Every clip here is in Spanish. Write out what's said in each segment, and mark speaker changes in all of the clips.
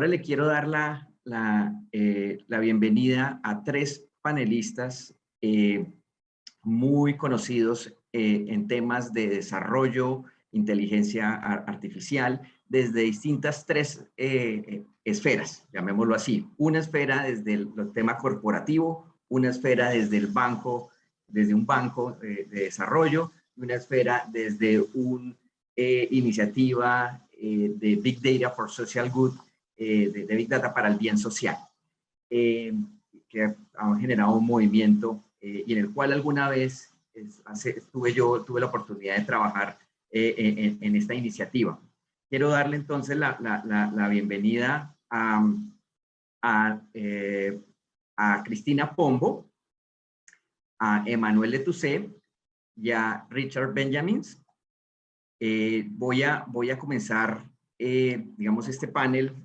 Speaker 1: Ahora le quiero dar la bienvenida a tres panelistas muy conocidos en temas de desarrollo, inteligencia artificial, desde distintas tres esferas, llamémoslo así. Una esfera desde el tema corporativo, una esfera desde el banco, desde un banco de desarrollo, y una esfera desde una iniciativa de Big Data for Social Good, de Big Data para el bien social, que ha generado un movimiento y en el cual alguna vez tuve la oportunidad de trabajar en esta iniciativa. Quiero darle entonces la bienvenida a Cristina Pombo, a Emmanuel Letusé y a Richard Benjamins. Voy a comenzar, digamos, este panel.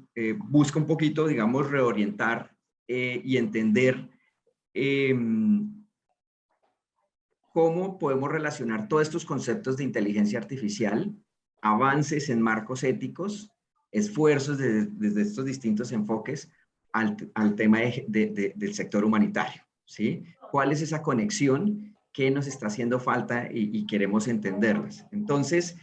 Speaker 1: Busca un poquito, digamos, reorientar y entender cómo podemos relacionar todos estos conceptos de inteligencia artificial, avances en marcos éticos, esfuerzos desde estos distintos enfoques al tema del sector humanitario, ¿sí? ¿Cuál es esa conexión que nos está haciendo falta y queremos entenderlas? Entonces,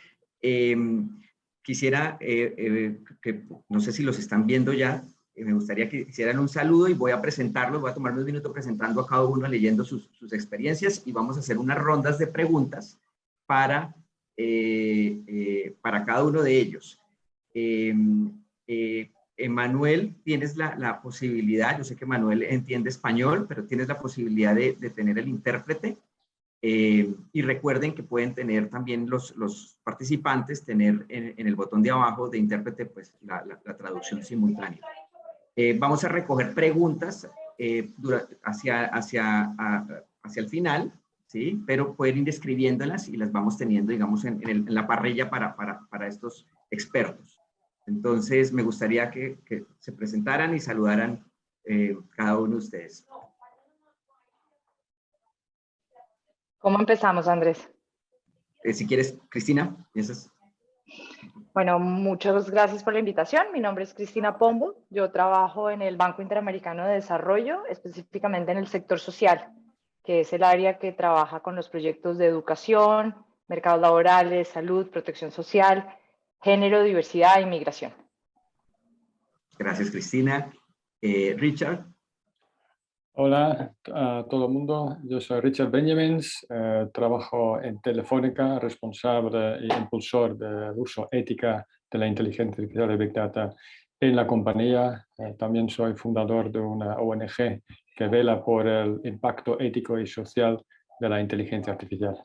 Speaker 1: quisiera, que no sé si los están viendo ya, me gustaría que hicieran un saludo y voy a presentarlos, voy a tomar unos minutos presentando a cada uno, leyendo sus experiencias y vamos a hacer unas rondas de preguntas para cada uno de ellos. Manuel, tienes la posibilidad, yo sé que Manuel entiende español, pero tienes la posibilidad de tener el intérprete. Y recuerden que pueden tener también los participantes, tener en el botón de abajo de intérprete pues la traducción simultánea. Vamos a recoger preguntas hacia el final, ¿sí? Pero pueden ir escribiéndolas y las vamos teniendo, digamos, en la parrilla para estos expertos. Entonces, me gustaría que se presentaran y saludaran cada uno de ustedes.
Speaker 2: ¿Cómo empezamos, Andrés?
Speaker 1: Si quieres, Cristina, piensas.
Speaker 2: Bueno, muchas gracias por la invitación. Mi nombre es Cristina Pombo. Yo trabajo en el Banco Interamericano de Desarrollo, específicamente en el sector social, que es el área que trabaja con los proyectos de educación, mercados laborales, salud, protección social, género, diversidad e inmigración.
Speaker 1: Gracias, Cristina. Richard.
Speaker 3: Hola a todo el mundo, yo soy Richard Benjamins, trabajo en Telefónica, responsable e impulsor del uso ética de la inteligencia artificial de Big Data en la compañía. También soy fundador de una ONG que vela por el impacto ético y social de la inteligencia artificial.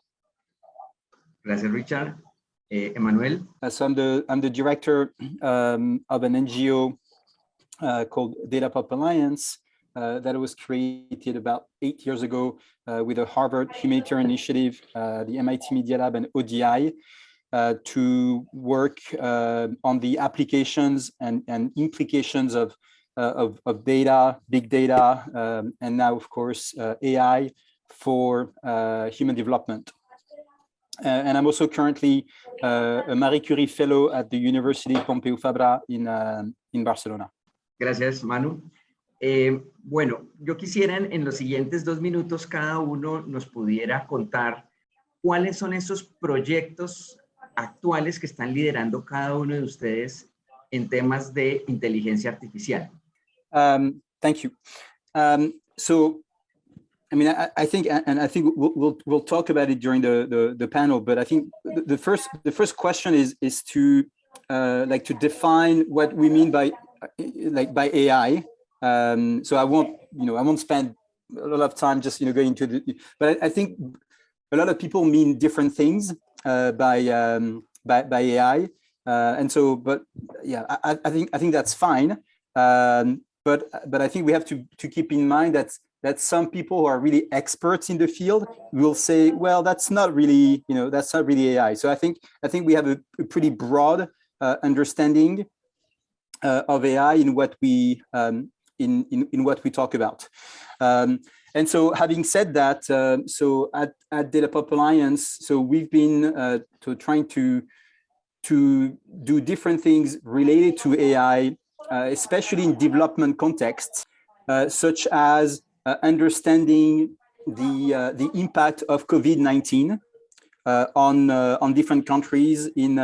Speaker 1: Gracias, Richard. Emmanuel.
Speaker 4: So I'm the director of an NGO called DataPop Alliance. That was created about 8 years ago with a Harvard Humanitarian Initiative, the MIT Media Lab and ODI to work on the applications and implications of data, big data, and now, of course, AI for human development. And I'm also currently a Marie Curie Fellow at the University Pompeu Fabra in Barcelona.
Speaker 1: Gracias, Manu. Bueno, yo quisiera en los siguientes 2 minutos cada uno nos pudiera contar cuáles son esos proyectos actuales que están liderando cada uno de ustedes en temas de inteligencia artificial.
Speaker 4: Thank you. So, I mean, I think, and I think we'll talk about it during the panel, but I think the first question is to like to define what we mean by AI. So I won't spend a lot of time just going into the, but I think a lot of people mean different things by AI, and so, but yeah, I think that's fine. But I think we have to keep in mind that some people who are really experts in the field will say, well, that's not really AI. So I think we have a pretty broad understanding of AI in what we in what we talk about. And so having said that, so at DataPop Alliance, so we've been trying to do different things related to AI especially in development contexts, such as understanding the impact of COVID-19 on different countries in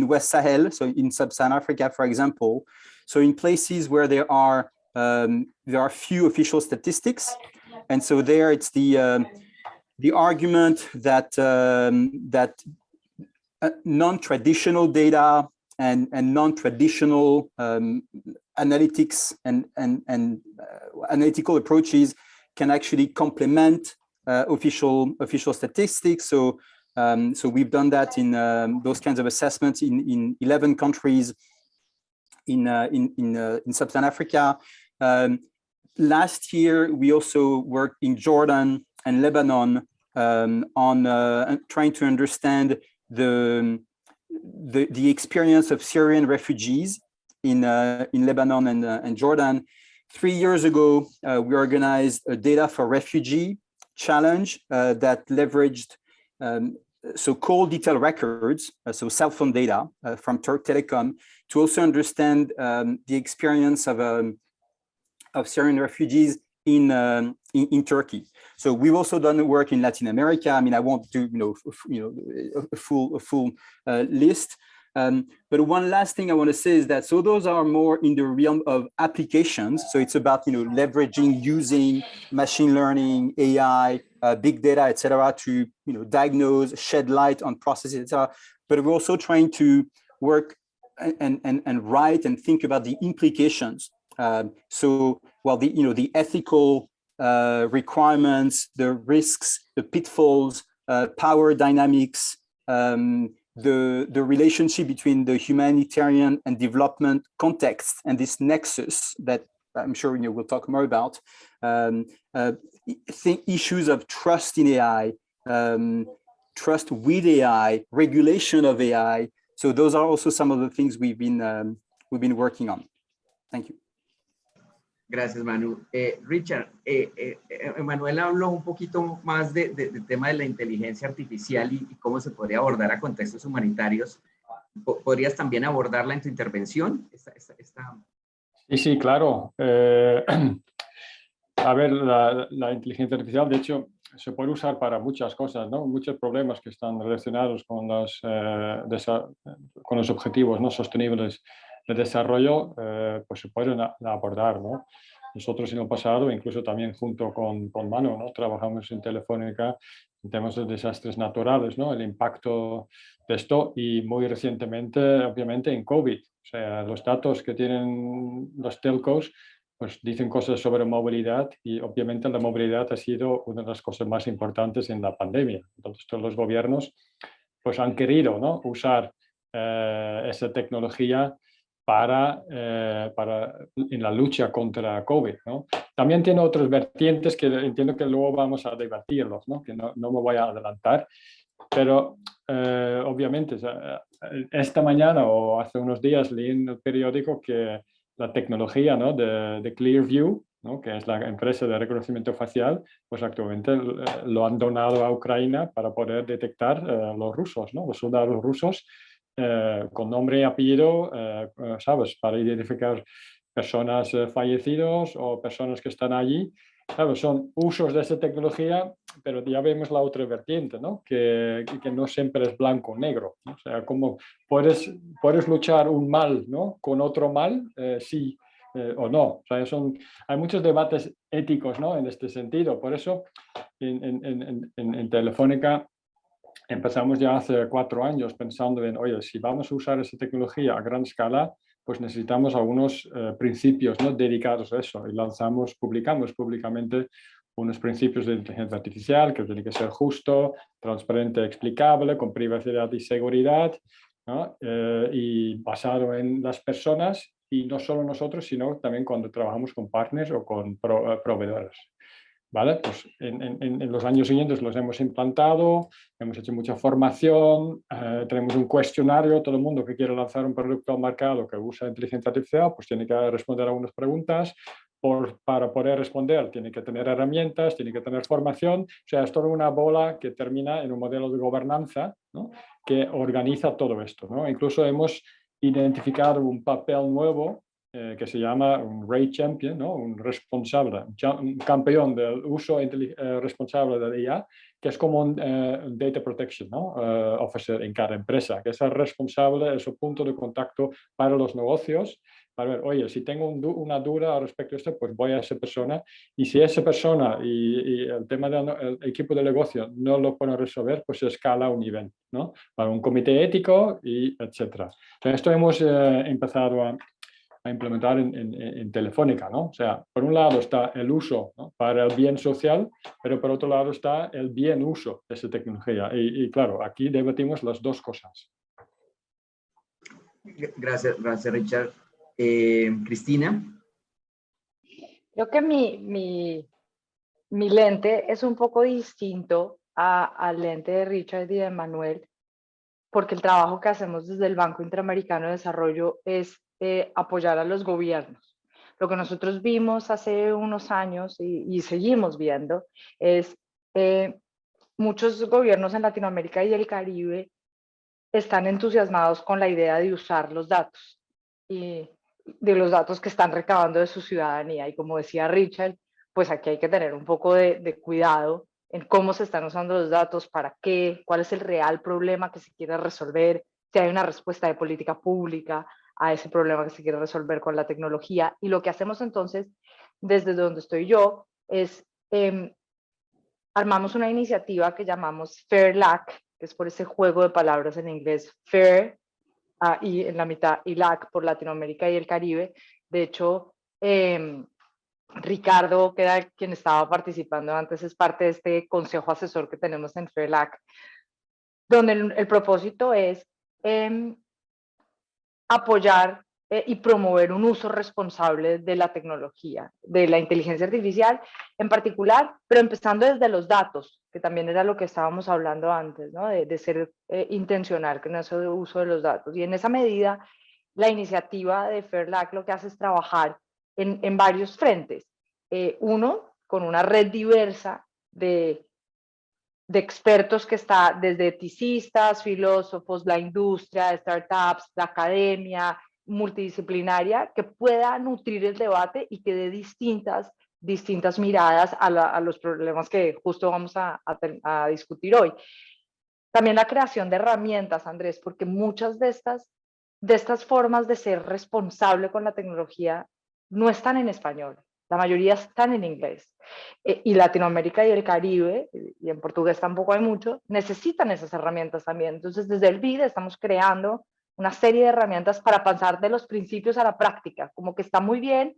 Speaker 4: West Sahel, so in Sub-Saharan Africa, for example. So in places where there are few official statistics, and so there it's the argument that non-traditional data and non-traditional analytics and analytical approaches can actually complement official statistics. So we've done that in those kinds of assessments in 11 countries in Sub-Saharan Africa. Last year, we also worked in Jordan and Lebanon on trying to understand the experience of Syrian refugees in Lebanon and Jordan. 3 years ago, we organized a Data for Refugee challenge that leveraged call detail records, so cell phone data from Turk Telecom, to also understand the experience of Syrian refugees in Turkey. So we've also done work in Latin America. I mean, I won't do a full list. But one last thing I want to say is that, so those are more in the realm of applications. So it's about, leveraging, using machine learning, AI, big data, et cetera, to, diagnose, shed light on processes, et cetera. But we're also trying to work and write and think about the implications. The ethical requirements, the risks, the pitfalls, power dynamics, the relationship between the humanitarian and development context and this nexus that I'm sure we'll talk more about. Issues of trust in AI, trust with AI, regulation of AI. So those are also some of the things we've been working on. Thank you.
Speaker 1: Gracias, Manu. Richard, Emanuel habló un poquito más del tema de la inteligencia artificial y cómo se podría abordar a contextos humanitarios. ¿Podrías también abordarla en tu intervención?
Speaker 3: Sí, claro. A ver, la inteligencia artificial, de hecho, se puede usar para muchas cosas, ¿no? Muchos problemas que están relacionados con los objetivos, ¿no?, sostenibles de desarrollo, pues se pueden abordar, ¿no? Nosotros en el pasado, incluso también junto con Manu, ¿no?, trabajamos en Telefónica en temas de desastres naturales, ¿no?, el impacto de esto, y muy recientemente, obviamente, en COVID. O sea, los datos que tienen los telcos pues dicen cosas sobre movilidad, y obviamente la movilidad ha sido una de las cosas más importantes en la pandemia. Entonces todos los gobiernos pues han querido, ¿no?, usar esa tecnología para en la lucha contra COVID, ¿no? También tiene otros vertientes que entiendo que luego vamos a debatirlos, ¿no?, que no me voy a adelantar, pero obviamente esta mañana o hace unos días leí en el periódico que la tecnología, ¿no?, de Clearview, ¿no?, que es la empresa de reconocimiento facial, pues actualmente lo han donado a Ucrania para poder detectar los rusos, ¿no?, los soldados rusos, con nombre y apellido, ¿sabes?, para identificar personas fallecidos o personas que están allí. Claro, son usos de esta tecnología, pero ya vemos la otra vertiente, ¿no?, que no siempre es blanco o negro, ¿no? O sea, como puedes luchar un mal, ¿no?, con otro mal, sí o no. O sea, hay muchos debates éticos, ¿no?, en este sentido. Por eso en Telefónica empezamos ya hace 4 años pensando en, oye, si vamos a usar esa tecnología a gran escala, pues necesitamos algunos principios, ¿no?, dedicados a eso, y publicamos públicamente unos principios de inteligencia artificial que tiene que ser justo, transparente, explicable, con privacidad y seguridad, ¿no?, y basado en las personas, y no solo nosotros, sino también cuando trabajamos con partners o con proveedores. ¿Vale? Pues en los años siguientes los hemos implantado, hemos hecho mucha formación, tenemos un cuestionario. Todo el mundo que quiere lanzar un producto al mercado que usa inteligencia artificial pues tiene que responder a unas preguntas. Para poder responder tiene que tener herramientas, tiene que tener formación. O sea, es toda una bola que termina en un modelo de gobernanza, ¿no?, que organiza todo esto, ¿no? Incluso hemos identificado un papel nuevo que se llama un Ray Champion, ¿no? Un responsable, un campeón del uso responsable de la IA, que es como un Data Protection, ¿no? Officer en cada empresa, que es el responsable, es el punto de contacto para los negocios, para ver, oye, si tengo una duda respecto a esto, pues voy a esa persona, y si esa persona y el tema del equipo de negocio no lo pueden resolver, pues se escala a un nivel, ¿no? Para un comité ético, y etcétera. Entonces, esto hemos empezado a implementar en Telefónica, ¿no? O sea, por un lado está el uso, ¿no? Para el bien social, pero por otro lado está el bien uso de esa tecnología. Y claro, aquí debatimos las dos cosas.
Speaker 1: Gracias, Richard. Cristina.
Speaker 2: Creo que mi lente es un poco distinto al lente de Richard y de Manuel, porque el trabajo que hacemos desde el Banco Interamericano de Desarrollo es apoyar a los gobiernos. Lo que nosotros vimos hace unos años y seguimos viendo es muchos gobiernos en Latinoamérica y el Caribe están entusiasmados con la idea de usar los datos y de los datos que están recabando de su ciudadanía. Y como decía Richard, pues aquí hay que tener un poco de cuidado en cómo se están usando los datos, para qué, cuál es el real problema que se quiere resolver, si hay una respuesta de política pública a ese problema que se quiere resolver con la tecnología. Y lo que hacemos entonces, desde donde estoy yo, es armamos una iniciativa que llamamos FAIR-LAC, que es por ese juego de palabras en inglés, FAIR, y en la mitad, y LAC por Latinoamérica y el Caribe. De hecho, Ricardo, que era quien estaba participando antes, es parte de este consejo asesor que tenemos en FAIR-LAC, donde el propósito es apoyar y promover un uso responsable de la tecnología, de la inteligencia artificial en particular, pero empezando desde los datos, que también era lo que estábamos hablando antes, ¿no? de ser intencional con ese uso de los datos. Y en esa medida, la iniciativa de FAIR-LAC lo que hace es trabajar en varios frentes. Uno, con una red diversa de expertos que está desde eticistas, filósofos, la industria, startups, la academia, multidisciplinaria, que pueda nutrir el debate y que dé distintas miradas a los problemas que justo vamos a discutir hoy. También la creación de herramientas, Andrés, porque muchas de estas formas de ser responsable con la tecnología no están en español. La mayoría están en inglés. Y Latinoamérica y el Caribe, y en portugués tampoco hay mucho, necesitan esas herramientas también. Entonces, desde el BID estamos creando una serie de herramientas para pasar de los principios a la práctica, como que está muy bien.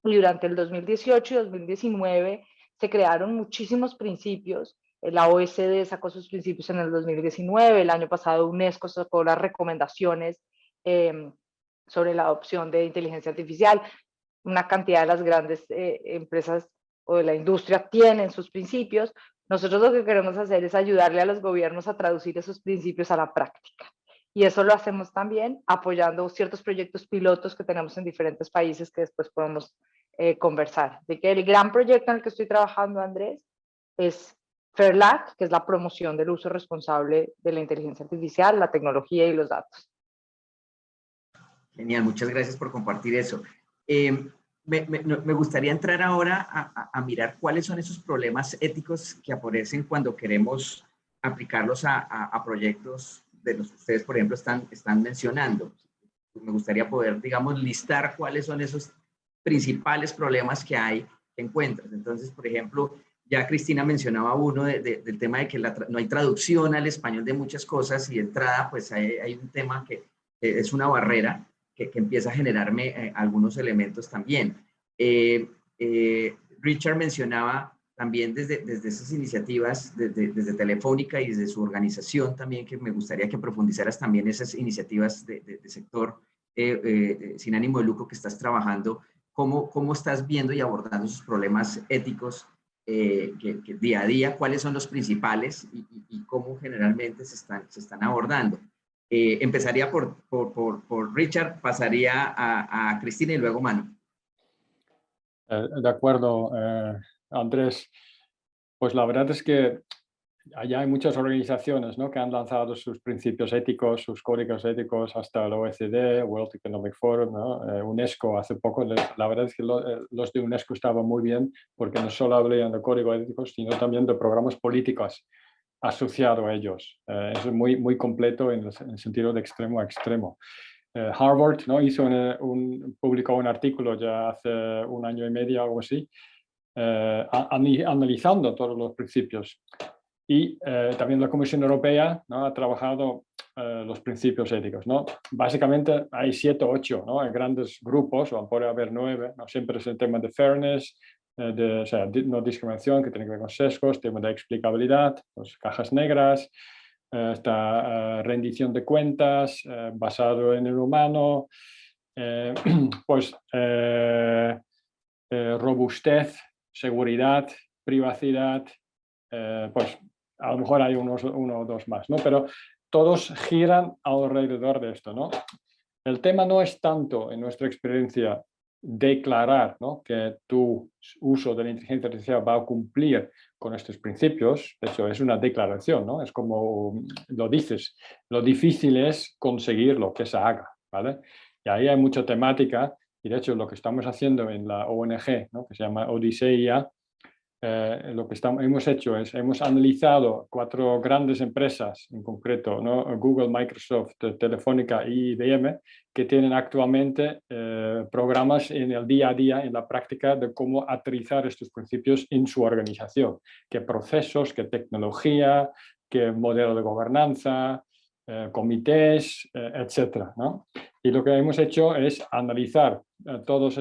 Speaker 2: Y durante el 2018 y 2019 se crearon muchísimos principios. La OECD sacó sus principios en el 2019, el año pasado UNESCO sacó las recomendaciones sobre la adopción de inteligencia artificial. Una cantidad de las grandes empresas o de la industria tienen sus principios. Nosotros lo que queremos hacer es ayudarle a los gobiernos a traducir esos principios a la práctica. Y eso lo hacemos también apoyando ciertos proyectos pilotos que tenemos en diferentes países que después podemos conversar. De que el gran proyecto en el que estoy trabajando, Andrés, es FAIR-LAC, que es la promoción del uso responsable de la inteligencia artificial, la tecnología y los datos.
Speaker 1: Genial, muchas gracias por compartir eso. Me gustaría entrar ahora a mirar cuáles son esos problemas éticos que aparecen cuando queremos aplicarlos a proyectos de los que ustedes, por ejemplo, están mencionando. Me gustaría poder, digamos, listar cuáles son esos principales problemas que hay, que encuentras. Entonces, por ejemplo, ya Cristina mencionaba uno del tema de que no hay traducción al español de muchas cosas, y de entrada, pues hay un tema que es una barrera que empieza a generarme algunos elementos también. Richard mencionaba también desde esas iniciativas, desde Telefónica y desde su organización también, que me gustaría que profundizaras también esas iniciativas de sector sin ánimo de lucro que estás trabajando, cómo estás viendo y abordando esos problemas éticos que día a día, cuáles son los principales y cómo generalmente se están abordando. Empezaría por Richard, pasaría a Cristina y luego Manu.
Speaker 3: De acuerdo, Andrés. Pues la verdad es que allá hay muchas organizaciones, ¿no?, que han lanzado sus principios éticos, sus códigos éticos, hasta el OECD, World Economic Forum, ¿no? UNESCO hace poco. La verdad es que los de UNESCO estaban muy bien, porque no solo hablaban de códigos éticos, sino también de programas políticos asociados a ellos. Es muy, muy completo en el sentido de extremo a extremo. Harvard, ¿no?, publicó un artículo ya hace un año y medio, algo así, analizando todos los principios. Y también la Comisión Europea, ¿no?, ha trabajado los principios éticos, ¿no? Básicamente hay 7 o 8, ¿no?, en grandes grupos, o puede haber 9, ¿no? Siempre es el tema de fairness, o sea, no discriminación, que tiene que ver con sesgos, tema de explicabilidad, las cajas negras, esta rendición de cuentas basado en el humano, pues robustez, seguridad, privacidad, pues a lo mejor hay uno o dos más, ¿no? Pero todos giran alrededor de esto, ¿no? El tema no es tanto, en nuestra experiencia, declarar, ¿no?, que tu uso de la inteligencia artificial va a cumplir con estos principios. De hecho, es una declaración, ¿no? Es como lo dices. Lo difícil es conseguirlo, que se haga, ¿vale? Y ahí hay mucha temática, y de hecho lo que estamos haciendo en la ONG, ¿no?, que se llama Odisea, lo que hemos hecho es, hemos analizado 4 grandes empresas en concreto, ¿no?, Google, Microsoft, Telefónica y IBM, que tienen actualmente programas en el día a día, en la práctica, de cómo aterrizar estos principios en su organización. Qué procesos, qué tecnología, qué modelo de gobernanza, comités, etcétera, ¿no? Y lo que hemos hecho es analizar todas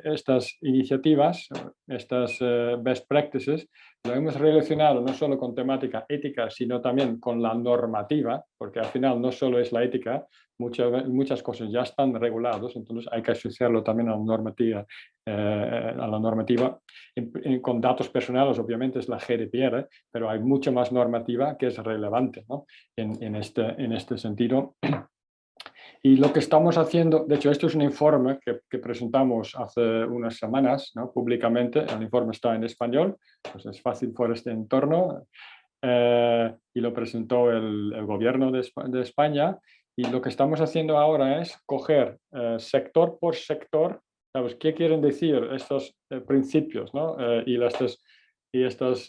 Speaker 3: estas iniciativas, estas best practices. Lo hemos relacionado no solo con temática ética, sino también con la normativa, porque al final no solo es la ética, muchas cosas ya están reguladas, entonces hay que asociarlo también a la normativa, con datos personales. Obviamente es la GDPR, pero hay mucha más normativa que es relevante, ¿no?, en este sentido. Y lo que estamos haciendo, de hecho, esto es un informe que presentamos hace unas semanas, ¿no?, públicamente. El informe está en español, pues es fácil por este entorno, y lo presentó el gobierno de España. Y lo que estamos haciendo ahora es coger sector por sector, ¿sabes?, qué quieren decir estos principios, ¿no?, y estas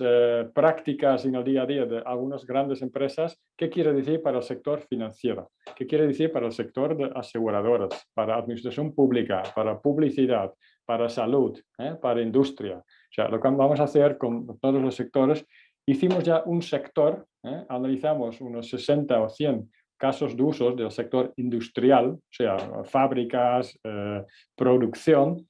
Speaker 3: prácticas en el día a día de algunas grandes empresas. ¿Qué quiere decir para el sector financiero? ¿Qué quiere decir para el sector de aseguradoras, para administración pública, para publicidad, para salud, para industria? O sea, lo que vamos a hacer con todos los sectores, hicimos ya un sector, analizamos unos 60 o 100 casos de usos del sector industrial, o sea, fábricas, producción,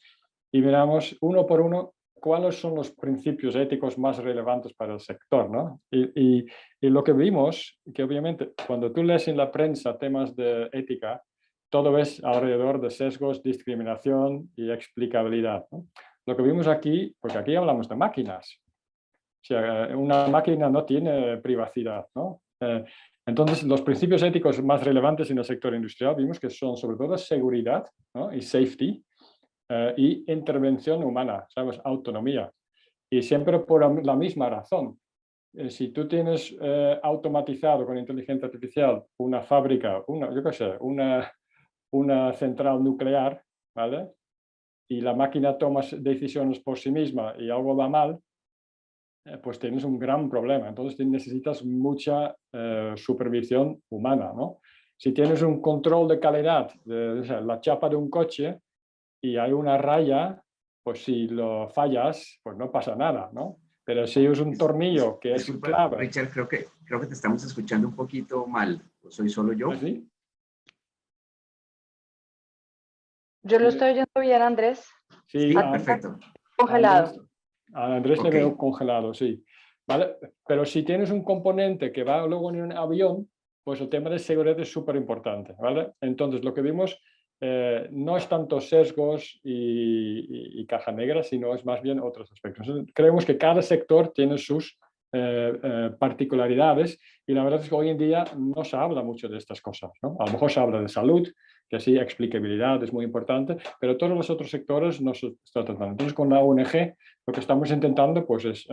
Speaker 3: y miramos uno por uno cuáles son los principios éticos más relevantes para el sector, ¿no? Y lo que vimos, que obviamente cuando tú lees en la prensa temas de ética, todo es alrededor de sesgos, discriminación y explicabilidad, ¿no? Lo que vimos aquí, porque aquí hablamos de máquinas, o sea, una máquina no tiene privacidad, ¿no? Entonces, los principios éticos más relevantes en el sector industrial vimos que son sobre todo seguridad, ¿no?, y safety, y intervención humana, ¿sabes?, autonomía. Y siempre por la misma razón. Si tú tienes automatizado con inteligencia artificial una fábrica, yo qué sé, una central nuclear, ¿vale?, y la máquina toma decisiones por sí misma y algo va mal, pues tienes un gran problema. Entonces necesitas mucha supervisión humana, ¿no? Si tienes un control de calidad, o sea, la chapa de un coche, y hay una raya, pues si lo fallas, pues no pasa nada, ¿no? Pero si es un tornillo que es
Speaker 1: Disculpa,
Speaker 3: clave.
Speaker 1: Richard, creo que te estamos escuchando un poquito mal. ¿O soy solo yo?
Speaker 3: ¿Así?
Speaker 2: Yo lo estoy oyendo bien, Andrés.
Speaker 3: Sí,
Speaker 1: Sí, perfecto.
Speaker 2: Congelado.
Speaker 3: a Andrés le
Speaker 1: Ok.
Speaker 3: veo congelado, sí. ¿Vale? Pero si tienes un componente que va luego en un avión, pues el tema de seguridad es súper importante, ¿vale? Entonces, lo que vimos no es tanto sesgos y caja negra, sino es más bien otros aspectos. Entonces, creemos que cada sector tiene sus particularidades, y la verdad es que hoy en día no se habla mucho de estas cosas, ¿no? A lo mejor se habla de salud, que sí, explicabilidad es muy importante, pero todos los otros sectores no se está tratando. Entonces, con la ONG lo que estamos intentando pues, es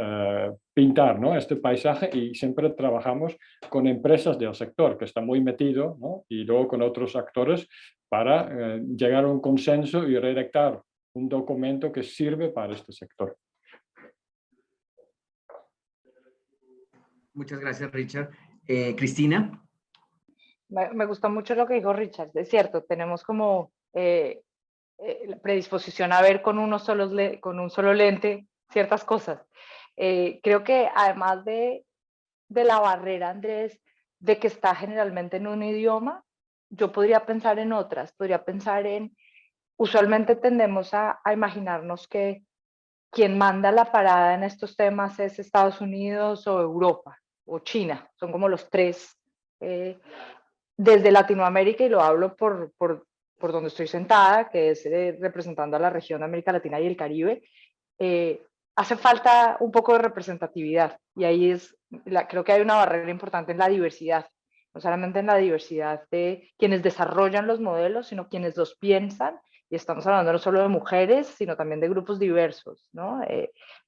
Speaker 3: pintar, ¿no?, este paisaje, y siempre trabajamos con empresas del sector que está muy metido, ¿no?, y luego con otros actores para llegar a un consenso y redactar un documento que sirve para este sector.
Speaker 1: Muchas gracias, Richard. Cristina.
Speaker 2: Me gustó mucho lo que dijo Richard. Es cierto, tenemos como la predisposición a ver con un solo lente ciertas cosas. Creo que además de la barrera, Andrés, de que está generalmente en un idioma, yo podría pensar en otras. Podría pensar en, usualmente tendemos a imaginarnos que quien manda la parada en estos temas es Estados Unidos o Europa o China. Son como los tres. Desde Latinoamérica, y lo hablo por donde estoy sentada, que es representando a la región de América Latina y el Caribe, hace falta un poco de representatividad. Y ahí creo que hay una barrera importante en la diversidad. No solamente en la diversidad de quienes desarrollan los modelos, sino quienes los piensan. Y estamos hablando no solo de mujeres, sino también de grupos diversos, ¿no?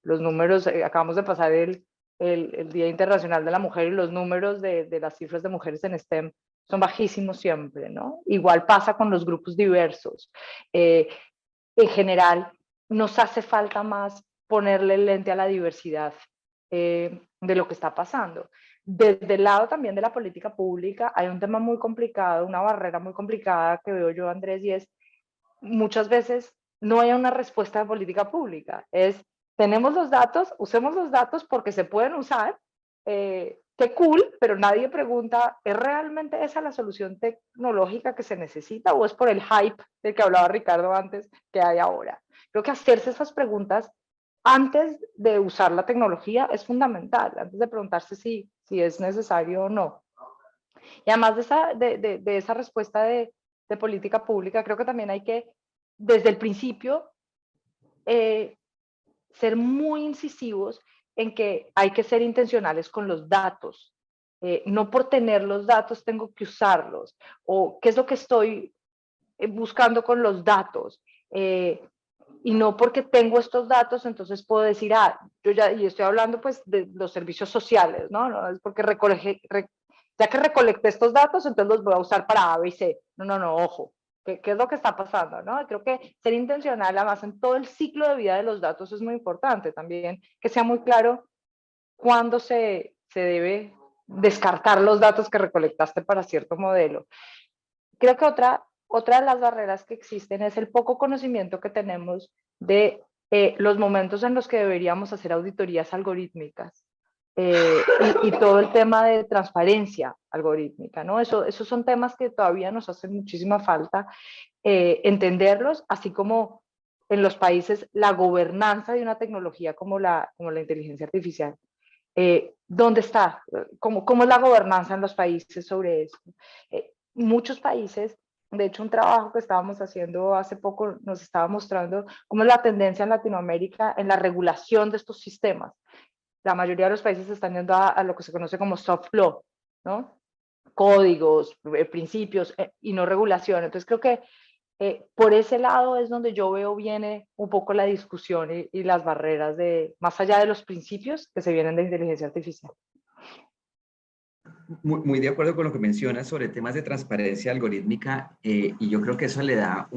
Speaker 2: Los números, acabamos de pasar el Día Internacional de la Mujer, y los números de las cifras de mujeres en STEM son bajísimos siempre, ¿no? Igual pasa con los grupos diversos. En general, nos hace falta más ponerle el lente a la diversidad de lo que está pasando. Desde el lado también de la política pública hay un tema muy complicado, una barrera muy complicada que veo yo, Andrés, y es muchas veces no hay una respuesta de política pública. Tenemos los datos, usemos los datos porque se pueden usar, qué cool, pero nadie pregunta, ¿es realmente esa la solución tecnológica que se necesita o es por el hype del que hablaba Ricardo antes que hay ahora? Creo que hacerse esas preguntas antes de usar la tecnología es fundamental, antes de preguntarse si es necesario o no. Y además de esa respuesta de política pública, creo que también hay que, desde el principio, ser muy incisivos en que hay que ser intencionales con los datos. No por tener los datos tengo que usarlos, o qué es lo que estoy buscando con los datos. Y no porque tengo estos datos, entonces puedo decir, yo ya, y estoy hablando pues de los servicios sociales, ¿no? No es porque ya que recolecté estos datos, entonces los voy a usar para A, B y C. No, ojo. ¿Qué es lo que está pasando? ¿No? Creo que ser intencional, además, en todo el ciclo de vida de los datos es muy importante también, que sea muy claro cuándo se debe descartar los datos que recolectaste para cierto modelo. Creo que otra de las barreras que existen es el poco conocimiento que tenemos de los momentos en los que deberíamos hacer auditorías algorítmicas. Y todo el tema de transparencia algorítmica, ¿no? Esos son temas que todavía nos hacen muchísima falta entenderlos, así como en los países la gobernanza de una tecnología como la inteligencia artificial. ¿Dónde está? ¿Cómo es la gobernanza en los países sobre eso? Muchos países, de hecho un trabajo que estábamos haciendo hace poco nos estaba mostrando cómo es la tendencia en Latinoamérica en la regulación de estos sistemas. La mayoría de los países están yendo a lo que se conoce como soft law, ¿no? Códigos, principios y no regulación. Entonces creo que por ese lado es donde yo veo viene un poco la discusión y las barreras más allá de los principios que se vienen de inteligencia artificial.
Speaker 1: Muy de acuerdo con lo que mencionas sobre temas de transparencia algorítmica, y yo creo que eso le da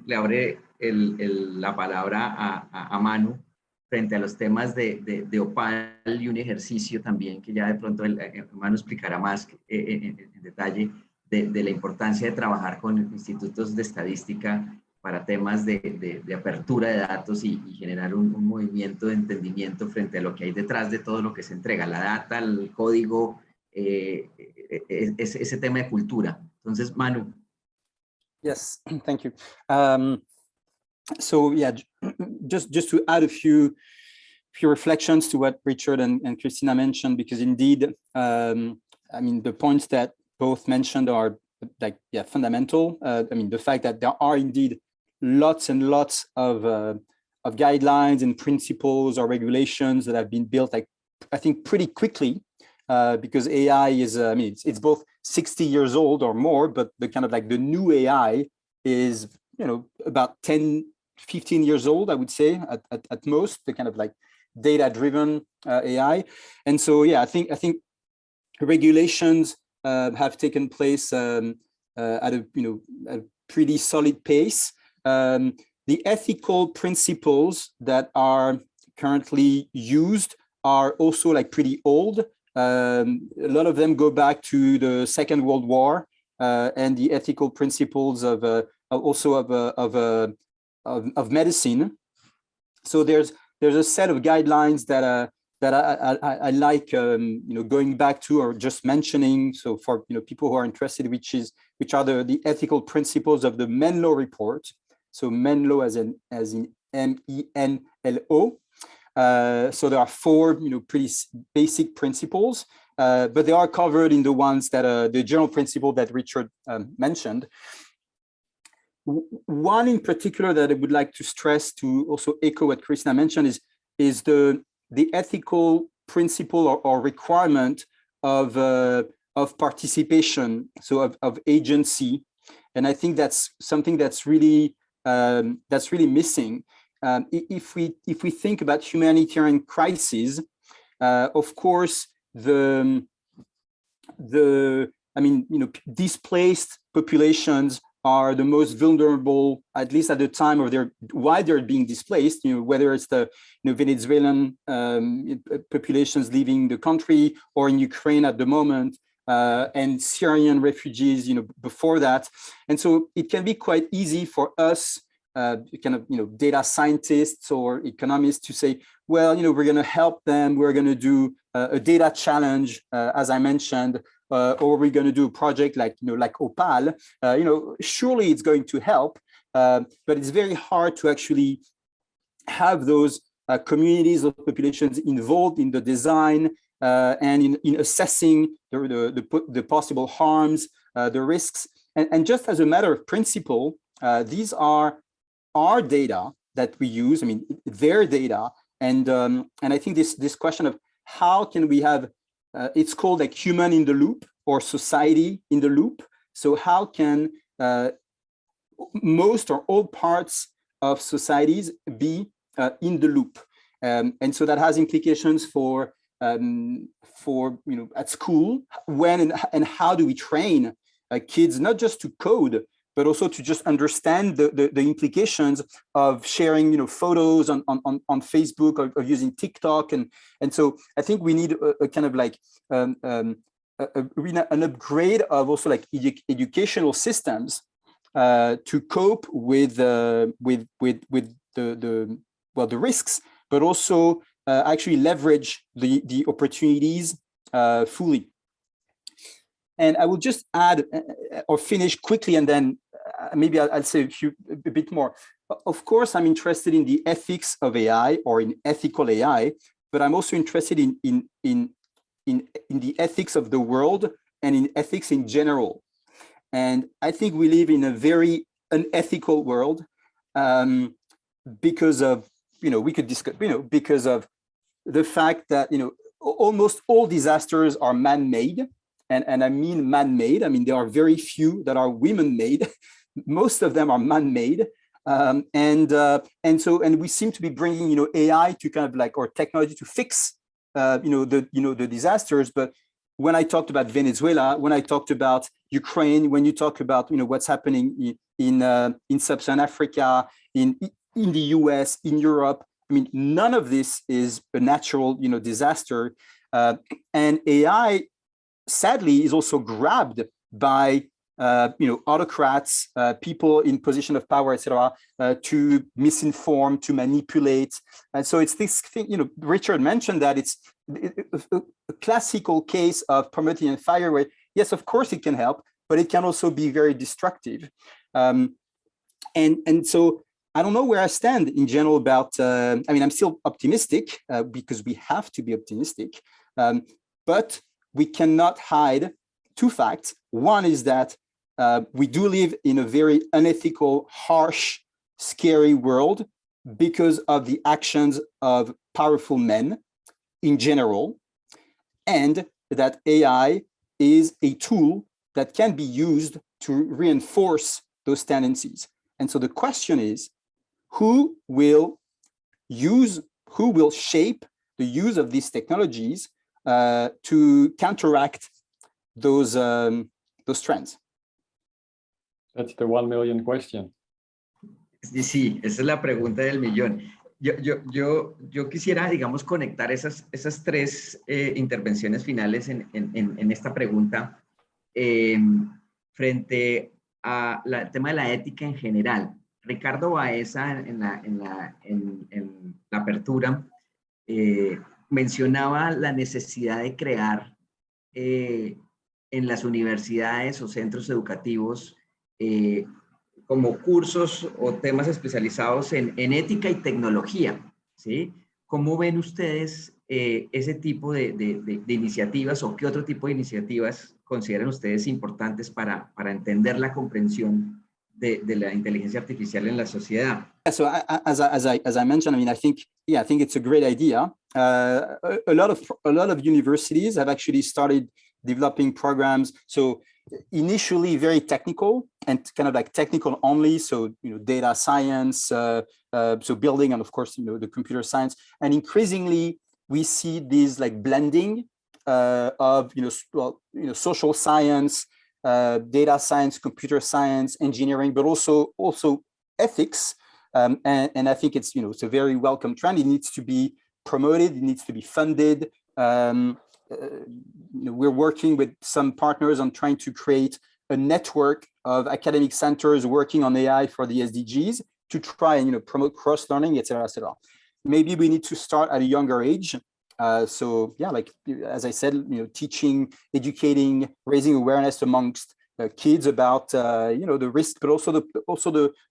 Speaker 1: le abre la palabra a Manu frente a los temas de Opal, y un ejercicio también que ya de pronto Manu explicará más en detalle de la importancia de trabajar con institutos de estadística para temas de apertura de datos y generar un movimiento de entendimiento frente a lo que hay detrás de todo lo que se entrega, la data, el código, ese tema de cultura. Entonces, Manu.
Speaker 4: Yes, thank you. So yeah, just to add a few reflections to what Richard and Christina mentioned, because indeed, I mean, the points that both mentioned are like, yeah, fundamental. I mean, the fact that there are indeed lots and lots of guidelines and principles or regulations that have been built, like, I think pretty quickly because AI is, I mean, it's both 60 years old or more, but the kind of like the new AI is, you know, about 10, 15 years old, I would say, at most, the kind of like data-driven AI. And so, yeah, I think regulations have taken place at a, you know, a pretty solid pace. The ethical principles that are currently used are also like pretty old. A lot of them go back to the Second World War and the ethical principles of medicine. So there's a set of guidelines that I like, you know, going back to or just mentioning. So for, you know, people who are interested, which are the ethical principles of the Menlo Report. So Menlo as in MENLO. So there are 4, you know, pretty basic principles, but they are covered in the ones that the general principle that Richard mentioned. One in particular that I would like to stress, to also echo what Christina mentioned, is the ethical principle or requirement of participation, so of agency, and I think that's something that's really missing. If we think about humanitarian crises, of course, I mean, you know, displaced populations are the most vulnerable, at least at the time of why they're being displaced, you know, whether it's the, you know, Venezuelan populations leaving the country, or in Ukraine at the moment, and Syrian refugees, you know, before that. And so it can be quite easy for us, kind of, you know, data scientists or economists to say, well, you know, we're going to help them. We're going to do a data challenge, as I mentioned, or we're going to do a project like, you know, like Opal. You know, surely it's going to help, but it's very hard to actually have those communities of populations involved in the design and in assessing the possible harms, the risks. And just as a matter of principle, these are our data that we use. I mean, their data, and I think this question of how can we have, it's called like human in the loop or society in the loop. So how can most or all parts of societies be in the loop? And so that has implications for you know, at school, when and how do we train kids not just to code, but also to just understand the implications of sharing, you know, photos on Facebook, or using TikTok, and so I think we need a kind of like an upgrade of also like educational systems to cope with the risks, but also actually leverage the opportunities fully. And I will just add or finish quickly, and then maybe I'll say a bit more. Of course, I'm interested in the ethics of AI or in ethical AI, but I'm also interested in the ethics of the world and in ethics in general. And I think we live in a very unethical world because of, you know, we could discuss, you know, because of the fact that, you know, almost all disasters are man-made. And I mean man-made. I mean, there are very few that are women-made. Most of them are man-made. And we seem to be bringing, you know, AI to kind of like, or technology to fix, the disasters. But when I talked about Venezuela, when I talked about Ukraine, when you talk about, you know, what's happening in Sub-Saharan Africa, in the US, in Europe, I mean, none of this is a natural, you know, disaster. And AI, sadly, is also grabbed by autocrats, people in position of power, etc., to misinform, to manipulate. And so it's this thing, you know, Richard mentioned that it's a classical case of Promethean fire, where yes, of course it can help, but it can also be very destructive. And so I don't know where I stand in general about, I mean, I'm still optimistic because we have to be optimistic, but we cannot hide two facts. One is that we do live in a very unethical, harsh, scary world because of the actions of powerful men in general. And that AI is a tool that can be used to reinforce those tendencies. And so the question is, who will shape the use of these technologies to counteract those trends?
Speaker 3: That's the 1 million question.
Speaker 1: Sí, esa es la pregunta del millón. Yo quisiera, digamos, conectar esas tres intervenciones finales en esta pregunta frente al tema de la ética en general. Ricardo Baeza, en la apertura, mencionaba la necesidad de crear en las universidades o centros educativos como cursos o temas especializados en ética y tecnología, ¿sí? ¿Cómo ven ustedes ese tipo de iniciativas o qué otro tipo de iniciativas consideran ustedes importantes para entender la comprensión de la inteligencia artificial en la sociedad?
Speaker 4: So as I mentioned, I mean, I think it's a great idea. A lot of universities have actually started developing programs. So initially very technical and kind of like technical only. So, data science, so building, and of course, the computer science. And increasingly we see these like blending of, social science, data science, computer science, engineering, but also ethics. And I think it's, it's a very welcome trend. It needs to be promoted. It needs to be funded. We're working with some partners on trying to create a network of academic centers working on AI for the SDGs to try and promote cross-learning, et cetera, et cetera. Maybe we need to start at a younger age. So yeah, like as I said, teaching, educating, raising awareness amongst kids about the risk, but also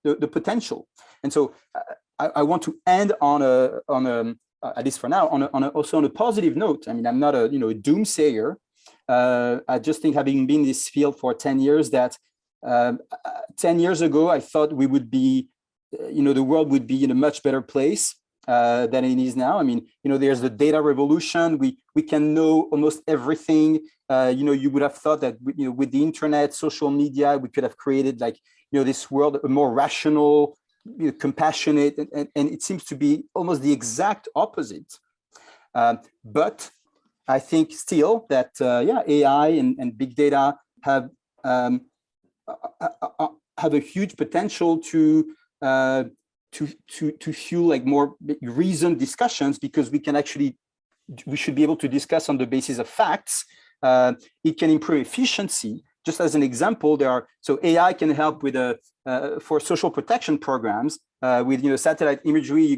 Speaker 4: the potential. And so I want to end on a at least for now, also on a positive note. I mean, I'm not a doomsayer. I just think, having been in this field for 10 years, that 10 years ago I thought we would be, the world would be in a much better place than it is now. I mean, there's the data revolution. We can know almost everything. You would have thought that with the internet, social media, we could have created like this world a more rational, compassionate, and it seems to be almost the exact opposite. But I think still that AI and big data have a huge potential to fuel like more reasoned discussions, because we should be able to discuss on the basis of facts. It can improve efficiency. Just as an example, so AI can help with for social protection programs with satellite imagery. You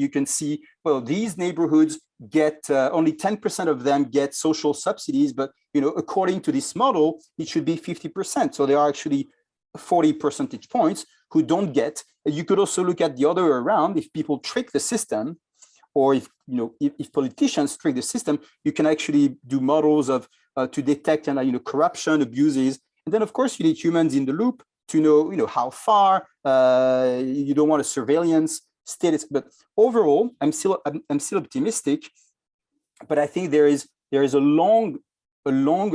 Speaker 4: can see, well, these neighborhoods get only 10% of them get social subsidies, but according to this model, it should be 50%. So there are actually 40 percentage points who don't get. You could also look at the other way around. If people trick the system, or if politicians trick the system, you can actually do models of to detect corruption, abuses, and then of course you need humans in the loop to know how far. You don't want a surveillance state. But overall, I'm still optimistic. But I think there is a long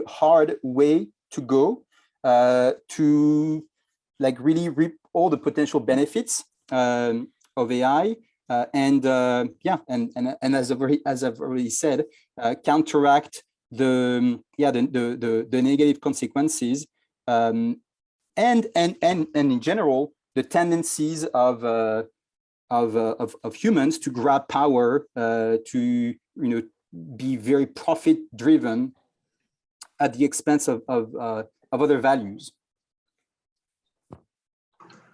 Speaker 4: hard way to go to like really reap all the potential benefits of AI. And as I've already said, counteract the negative consequences, and in general the tendencies of humans to grab power, to be very profit driven at the expense of other values.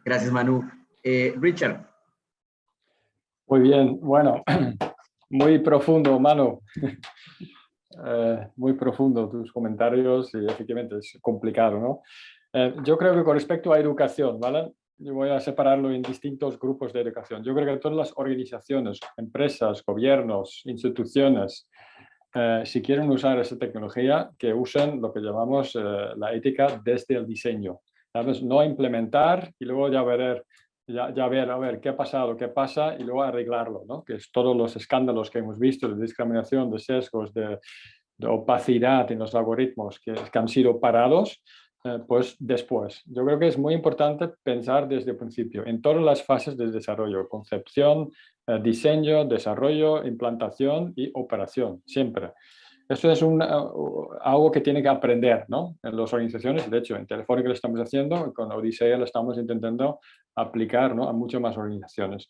Speaker 1: Gracias, Manu. Richard.
Speaker 3: Muy bien, bueno, muy profundo, Manu. Muy profundo tus comentarios, y efectivamente es complicado, ¿no? Yo creo que con respecto a educación, ¿vale? Yo voy a separarlo en distintos grupos de educación. Yo creo que todas las organizaciones, empresas, gobiernos, instituciones, si quieren usar esa tecnología, que usen lo que llamamos la ética desde el diseño. ¿Sabes? No implementar y luego ya ver a ver qué ha pasado, qué pasa, y luego arreglarlo, ¿no? Que es todos los escándalos que hemos visto de discriminación, de sesgos, de de opacidad en los algoritmos que han sido parados, pues después. Yo creo que es muy importante pensar desde el principio, en todas las fases del desarrollo, concepción, diseño, desarrollo, implantación y operación, siempre. Esto es algo que tiene que aprender, ¿no? En las organizaciones. De hecho, en Telefónica lo estamos haciendo, con Odisea lo estamos intentando aplicar, ¿no?, a muchas más organizaciones.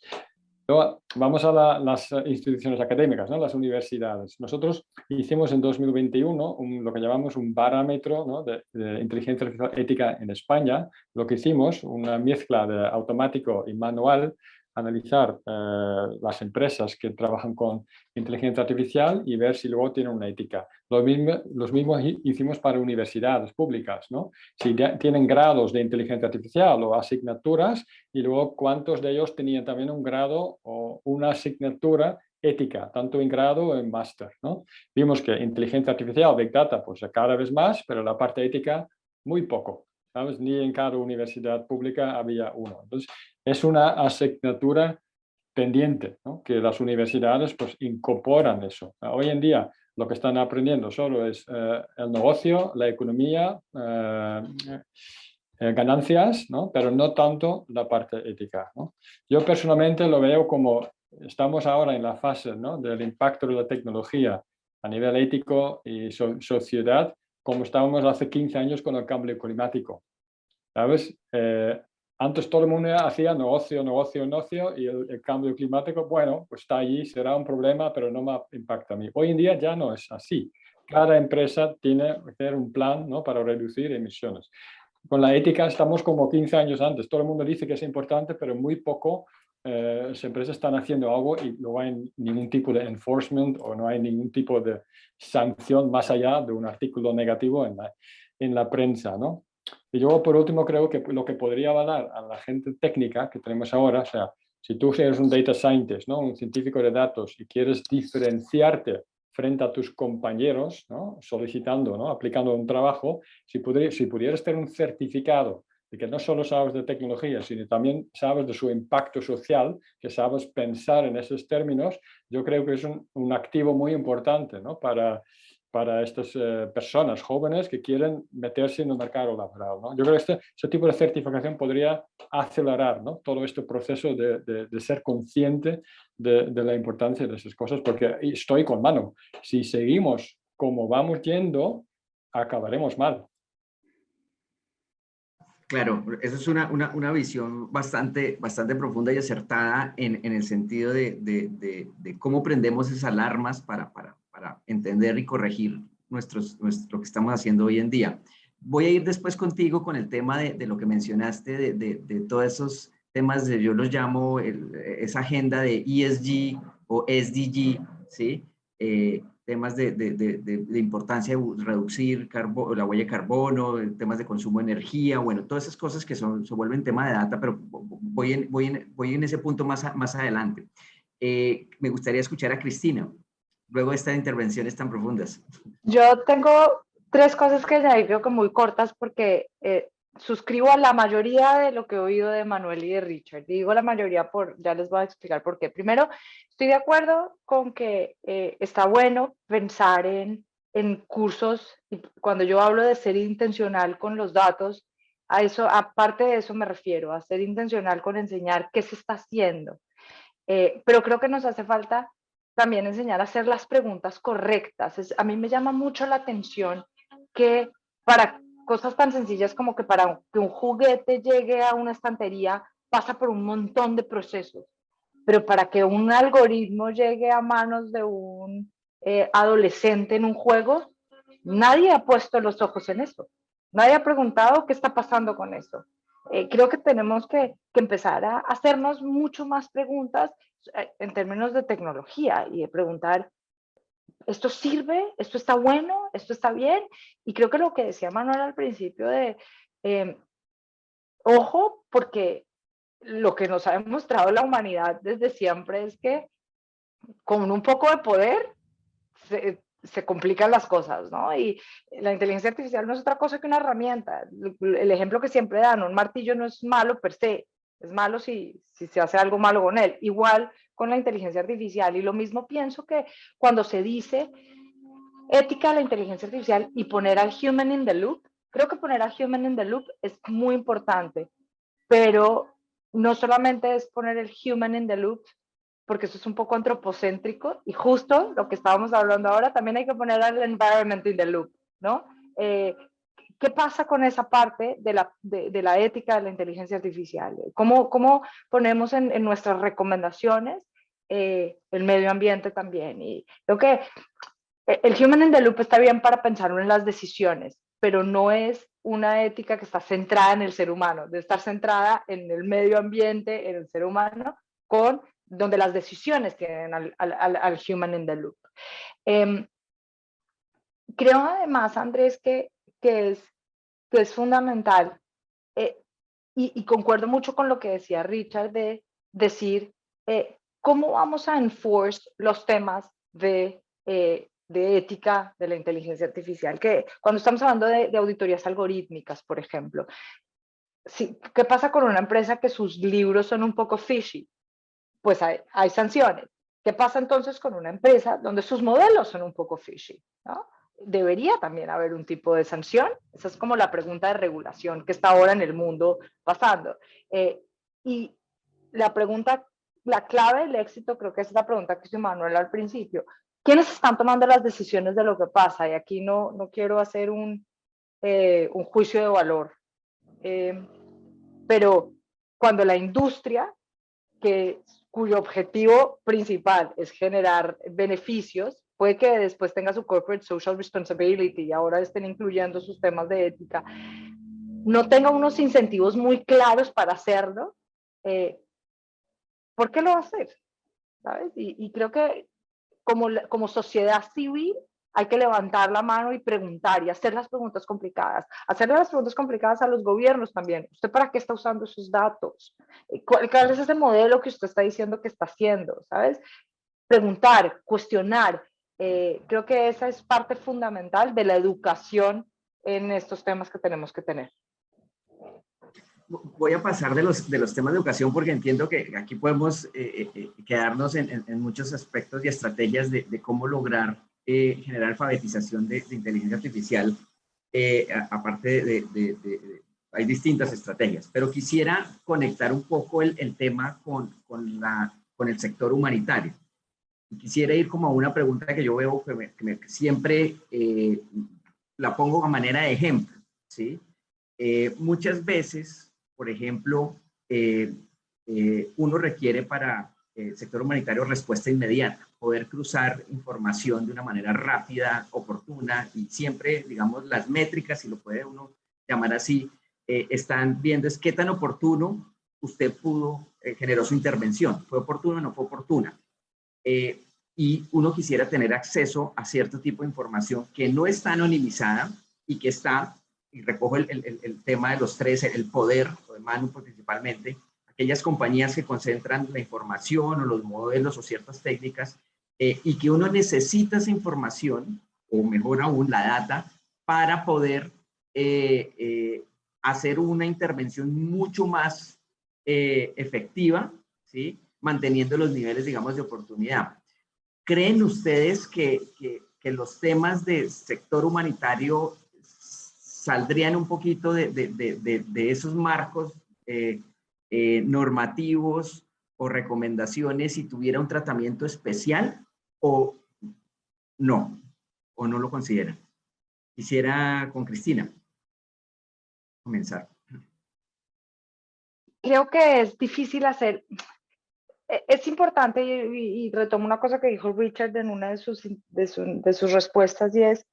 Speaker 3: Luego, vamos a las instituciones académicas, ¿no?, las universidades. Nosotros hicimos en 2021 lo que llamamos un barómetro, ¿no?, de inteligencia artificial ética en España. Lo que hicimos, una mezcla de automático y manual, analizar las empresas que trabajan con inteligencia artificial y ver si luego tienen una ética. Los mismos hicimos para universidades públicas, ¿no? Si tienen grados de inteligencia artificial o asignaturas, y luego cuántos de ellos tenían también un grado o una asignatura ética, tanto en grado o en máster, ¿no? Vimos que inteligencia artificial, Big Data, pues cada vez más, pero la parte ética muy poco, ¿sabes? Ni en cada universidad pública había uno. Entonces, es una asignatura pendiente, ¿no?, que las universidades pues incorporan eso. Hoy en día lo que están aprendiendo solo es el negocio, la economía, ganancias, ¿no?, pero no tanto la parte ética, ¿no? Yo personalmente lo veo como estamos ahora en la fase, ¿no?, del impacto de la tecnología a nivel ético y sociedad, como estábamos hace 15 años con el cambio climático, ¿sabes? Antes todo el mundo hacía negocio, negocio, negocio, y el cambio climático, bueno, pues está allí, será un problema, pero no me impacta a mí. Hoy en día ya no es así. Cada empresa tiene que tener un plan, ¿no?, para reducir emisiones. Con la ética estamos como 15 años antes. Todo el mundo dice que es importante, pero muy poco las empresas están haciendo algo y no hay ningún tipo de enforcement o no hay ningún tipo de sanción más allá de un artículo negativo en la prensa, ¿no? Y yo, por último, creo que lo que podría avalar a la gente técnica que tenemos ahora, o sea, si tú eres un data scientist, ¿no?, un científico de datos, y quieres diferenciarte frente a tus compañeros, ¿no?, solicitando, ¿no?, aplicando un trabajo, si pudieras tener un certificado de que no solo sabes de tecnología, sino también sabes de su impacto social, que sabes pensar en esos términos, yo creo que es un activo muy importante, ¿no?, para estas personas jóvenes que quieren meterse en el mercado laboral, ¿no? Yo creo que ese tipo de certificación podría acelerar, ¿no?, todo este proceso de ser consciente de la importancia de esas cosas, porque estoy con mano. Si seguimos como vamos yendo, acabaremos mal.
Speaker 1: Claro, eso es una visión bastante profunda y acertada en el sentido de cómo prendemos esas alarmas para entender y corregir lo que estamos haciendo hoy en día. Voy a ir después contigo con el tema de lo que mencionaste, de todos esos temas, yo los llamo esa agenda de ESG o SDG, ¿sí? Temas de importancia de reducir la huella de carbono, temas de consumo de energía, bueno, todas esas cosas que se vuelven tema de data, pero voy en ese punto más adelante. Me gustaría escuchar a Cristina, luego de estas intervenciones tan profundas.
Speaker 2: Yo tengo tres cosas que añadir, creo que muy cortas, porque suscribo a la mayoría de lo que he oído de Manuel y de Richard. Digo la mayoría ya les voy a explicar por qué. Primero, estoy de acuerdo con que está bueno pensar en cursos, y cuando yo hablo de ser intencional con los datos, a eso, aparte de eso me refiero, a ser intencional con enseñar qué se está haciendo. Pero creo que nos hace falta también enseñar a hacer las preguntas correctas. A mí me llama mucho la atención que para cosas tan sencillas como que para que un juguete llegue a una estantería pasa por un montón de procesos, pero para que un algoritmo llegue a manos de un adolescente en un juego, nadie ha puesto los ojos en eso. Nadie ha preguntado qué está pasando con eso. Creo que tenemos que empezar a hacernos mucho más preguntas en términos de tecnología y de preguntar, ¿esto sirve? ¿Esto está bueno? ¿Esto está bien? Y creo que lo que decía Manuel al principio ojo, porque lo que nos ha demostrado la humanidad desde siempre es que con un poco de poder se complican las cosas, ¿no? Y la inteligencia artificial no es otra cosa que una herramienta. El ejemplo que siempre dan, un martillo no es malo per se, es malo si se hace algo malo con él. Igual con la inteligencia artificial. Y lo mismo pienso que cuando se dice ética de la inteligencia artificial y poner al human in the loop. Creo que poner al human in the loop es muy importante, pero no solamente es poner el human in the loop, porque eso es un poco antropocéntrico, y justo lo que estábamos hablando ahora, también hay que poner al environment in the loop, ¿no? ¿Qué pasa con esa parte de la ética de la inteligencia artificial? ¿Cómo ponemos en nuestras recomendaciones el medio ambiente también? Y creo que el human in the loop está bien para pensar en las decisiones, pero no es una ética que está centrada en el ser humano, debe estar centrada en el medio ambiente, en el ser humano, donde las decisiones tienen al human in the loop. Creo además, Andrés, que es fundamental, y concuerdo mucho con lo que decía Richard, de decir cómo vamos a enforce los temas de ética de la inteligencia artificial, que cuando estamos hablando de auditorías algorítmicas, por ejemplo, sí, ¿qué pasa con una empresa que sus libros son un poco fishy? Pues hay sanciones. ¿Qué pasa entonces con una empresa donde sus modelos son un poco fishy, ¿no? Debería también haber un tipo de sanción. Esa es como la pregunta de regulación que está ahora en el mundo pasando. Y la pregunta, la clave del éxito, creo que es la pregunta que hizo Manuel al principio. ¿Quiénes están tomando las decisiones de lo que pasa? Y aquí no quiero hacer un juicio de valor. Pero cuando la industria, cuyo objetivo principal es generar beneficios, puede que después tenga su corporate social responsibility y ahora estén incluyendo sus temas de ética, no tenga unos incentivos muy claros para hacerlo, ¿por qué lo va a hacer? ¿Sabes? Y creo que como sociedad civil hay que levantar la mano y preguntar y hacer las preguntas complicadas. Hacerle las preguntas complicadas a los gobiernos también. ¿Usted para qué está usando esos datos? ¿Cuál es ese modelo que usted está diciendo que está haciendo? ¿Sabes? Preguntar, cuestionar. Creo que esa es parte fundamental de la educación en estos temas que tenemos que tener.
Speaker 1: Voy a pasar de los temas de educación porque entiendo que aquí podemos quedarnos en muchos aspectos y estrategias de cómo lograr generar alfabetización de inteligencia artificial. Aparte hay distintas estrategias, pero quisiera conectar un poco el tema con el sector humanitario. Quisiera ir como a una pregunta que yo veo que siempre la pongo a manera de ejemplo, ¿sí? Muchas veces, por ejemplo, uno requiere para el sector humanitario respuesta inmediata, poder cruzar información de una manera rápida, oportuna, y siempre, digamos, las métricas, si lo puede uno llamar así, están viendo es qué tan oportuno usted generó su intervención. ¿Fue oportuna o no fue oportuna? Y uno quisiera tener acceso a cierto tipo de información que no está anonimizada y que está, y recojo el tema de los tres, el poder, o de Manu principalmente, aquellas compañías que concentran la información o los modelos o ciertas técnicas y que uno necesita esa información, o mejor aún, la data, para poder hacer una intervención mucho más efectiva, ¿sí? Manteniendo los niveles, digamos, de oportunidad. ¿Creen ustedes que los temas del sector humanitario saldrían un poquito de esos marcos normativos o recomendaciones si tuviera un tratamiento especial o no lo consideran? Quisiera con Cristina comenzar.
Speaker 2: Creo que es difícil hacer. Es importante, y retomo una cosa que dijo Richard en una de sus respuestas, y es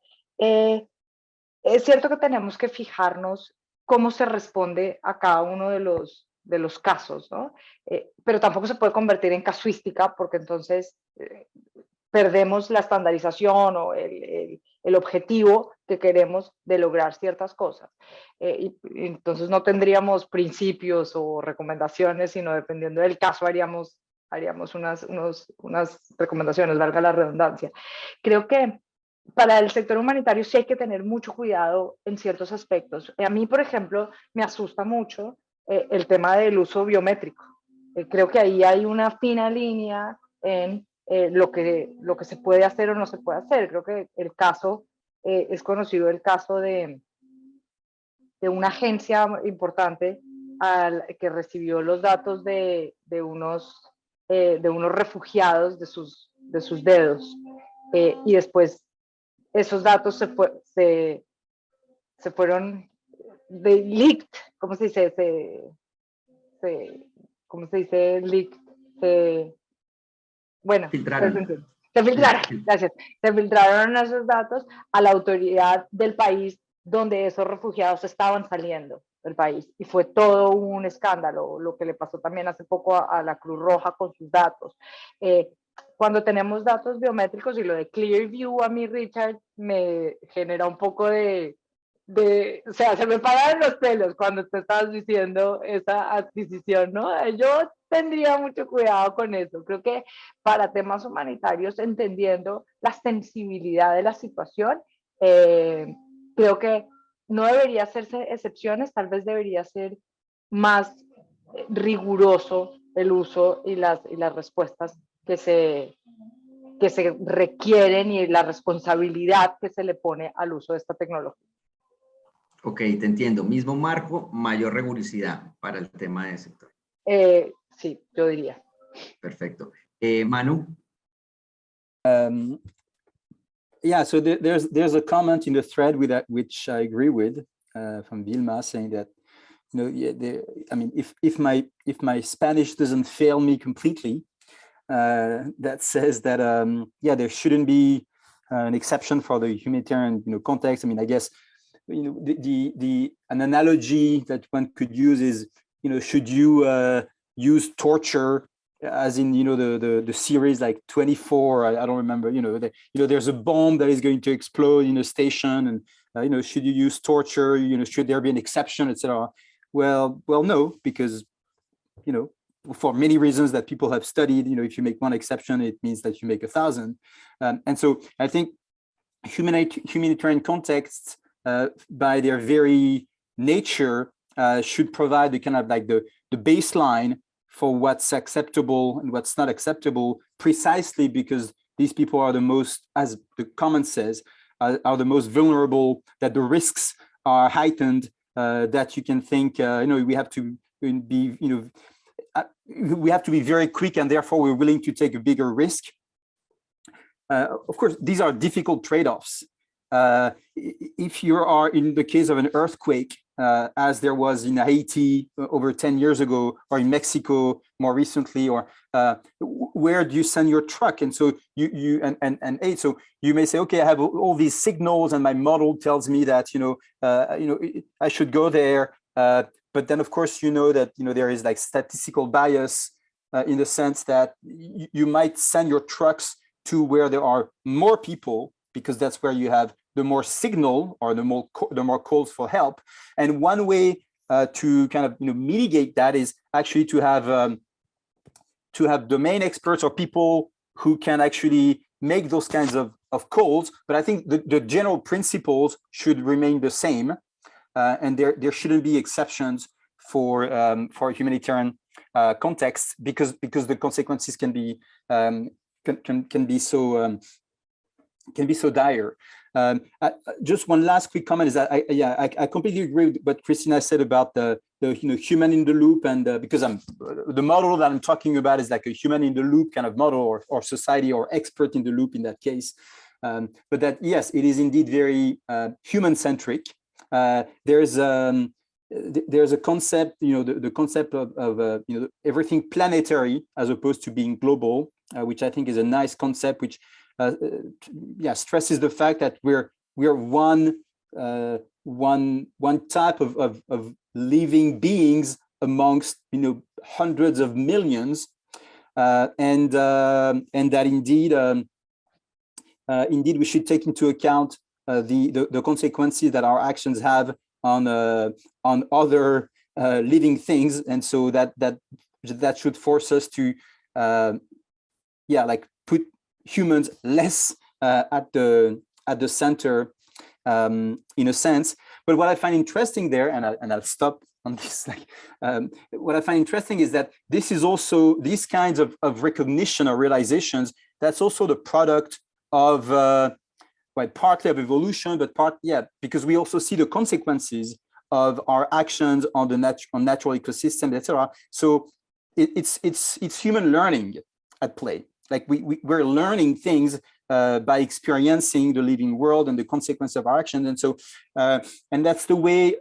Speaker 2: cierto que tenemos que fijarnos cómo se responde a cada uno de los casos, ¿no? Pero tampoco se puede convertir en casuística porque entonces perdemos la estandarización o el objetivo que queremos de lograr ciertas cosas. Y entonces no tendríamos principios o recomendaciones, sino dependiendo del caso haríamos unas recomendaciones, valga la redundancia. Creo que para el sector humanitario sí hay que tener mucho cuidado en ciertos aspectos. A mí, por ejemplo, me asusta mucho el tema del uso biométrico. Creo que ahí hay una fina línea en lo que se puede hacer o no se puede hacer. Creo que el caso, es conocido el caso de una agencia importante que recibió los datos de unos refugiados de sus dedos, y después esos datos se fueron leaked, ¿cómo se dice? ¿Cómo se dice leaked? Bueno,
Speaker 1: Filtraron.
Speaker 2: se filtraron, gracias. Se filtraron esos datos a la autoridad del país donde esos refugiados estaban saliendo del país. Y fue todo un escándalo, lo que le pasó también hace poco a la Cruz Roja con sus datos. Cuando tenemos datos biométricos, y lo de Clearview a mí, Richard, me genera un poco o sea, se me paran los pelos cuando te estabas diciendo esa adquisición, ¿no? Yo tendría mucho cuidado con eso. Creo que para temas humanitarios, entendiendo la sensibilidad de la situación, creo que no debería hacerse excepciones, tal vez debería ser más riguroso el uso y las respuestas que se requieren, y la responsabilidad que se le pone al uso de esta tecnología.
Speaker 1: Ok, te entiendo. Mismo marco, mayor rigurosidad para el tema de sector.
Speaker 2: Sí, yo diría.
Speaker 1: Perfecto. Manu.
Speaker 4: Yeah, so there's a comment in the thread with that, which I agree with, from Vilma, saying that, you know, yeah, I mean, if my Spanish doesn't fail me completely, that says that yeah, there shouldn't be an exception for the humanitarian, you know, context. I mean, I guess, you know, an analogy that one could use is, you know, should you use torture, as in, you know, the series like 24, I don't remember, you know, there's a bomb that is going to explode in a station, and you know, should you use torture, you know, should there be an exception, etc. Well, no, because, you know, for many reasons that people have studied, you know, if you make one exception, it means that you make 1,000. And so I think humanitarian contexts, by their very nature, should provide the kind of like the baseline for what's acceptable and what's not acceptable, precisely because these people are the most, as the comment says, are the most vulnerable, that the risks are heightened, that you can think, you know, we have to be, you know, we have to be very quick, and therefore we're willing to take a bigger risk. Of course, these are difficult trade-offs. If you are in the case of an earthquake, as there was in Haiti over 10 years ago, or in Mexico more recently, or where do you send your truck? And so so you may say, okay, I have all these signals, and my model tells me that, you know, I should go there. But then, of course, you know that, you know, there is like statistical bias, in the sense that you might send your trucks to where there are more people, because that's where you have the more signal, or the more calls for help. And one way to kind of, you know, mitigate that is actually to have domain experts, or people who can actually make those kinds of calls. But I think the general principles should remain the same. And there shouldn't be exceptions for humanitarian context, because the consequences can be so dire. Just one last quick comment is that I completely agree with what Christina said about the you know, human in the loop, and because the model that I'm talking about is like a human in the loop kind of model, or society, or expert in the loop in that case. But that, yes, it is indeed very human centric. There's a concept, you know, the concept of you know, everything planetary as opposed to being global, which I think is a nice concept, which stresses the fact that we're one type of living beings amongst, you know, hundreds of millions, and that indeed we should take into account the consequences that our actions have on other living things, and so that should force us to like put humans less at the center, in a sense. But what I find interesting there, and I'll stop on this. What I find interesting is that this is also, these kinds of recognition or realizations, that's also the product of, partly of evolution, but because we also see the consequences of our actions on the natural ecosystem, etc. So it's human learning at play. Like we're learning things by experiencing the living world and the consequence of our actions. And so, and that's the way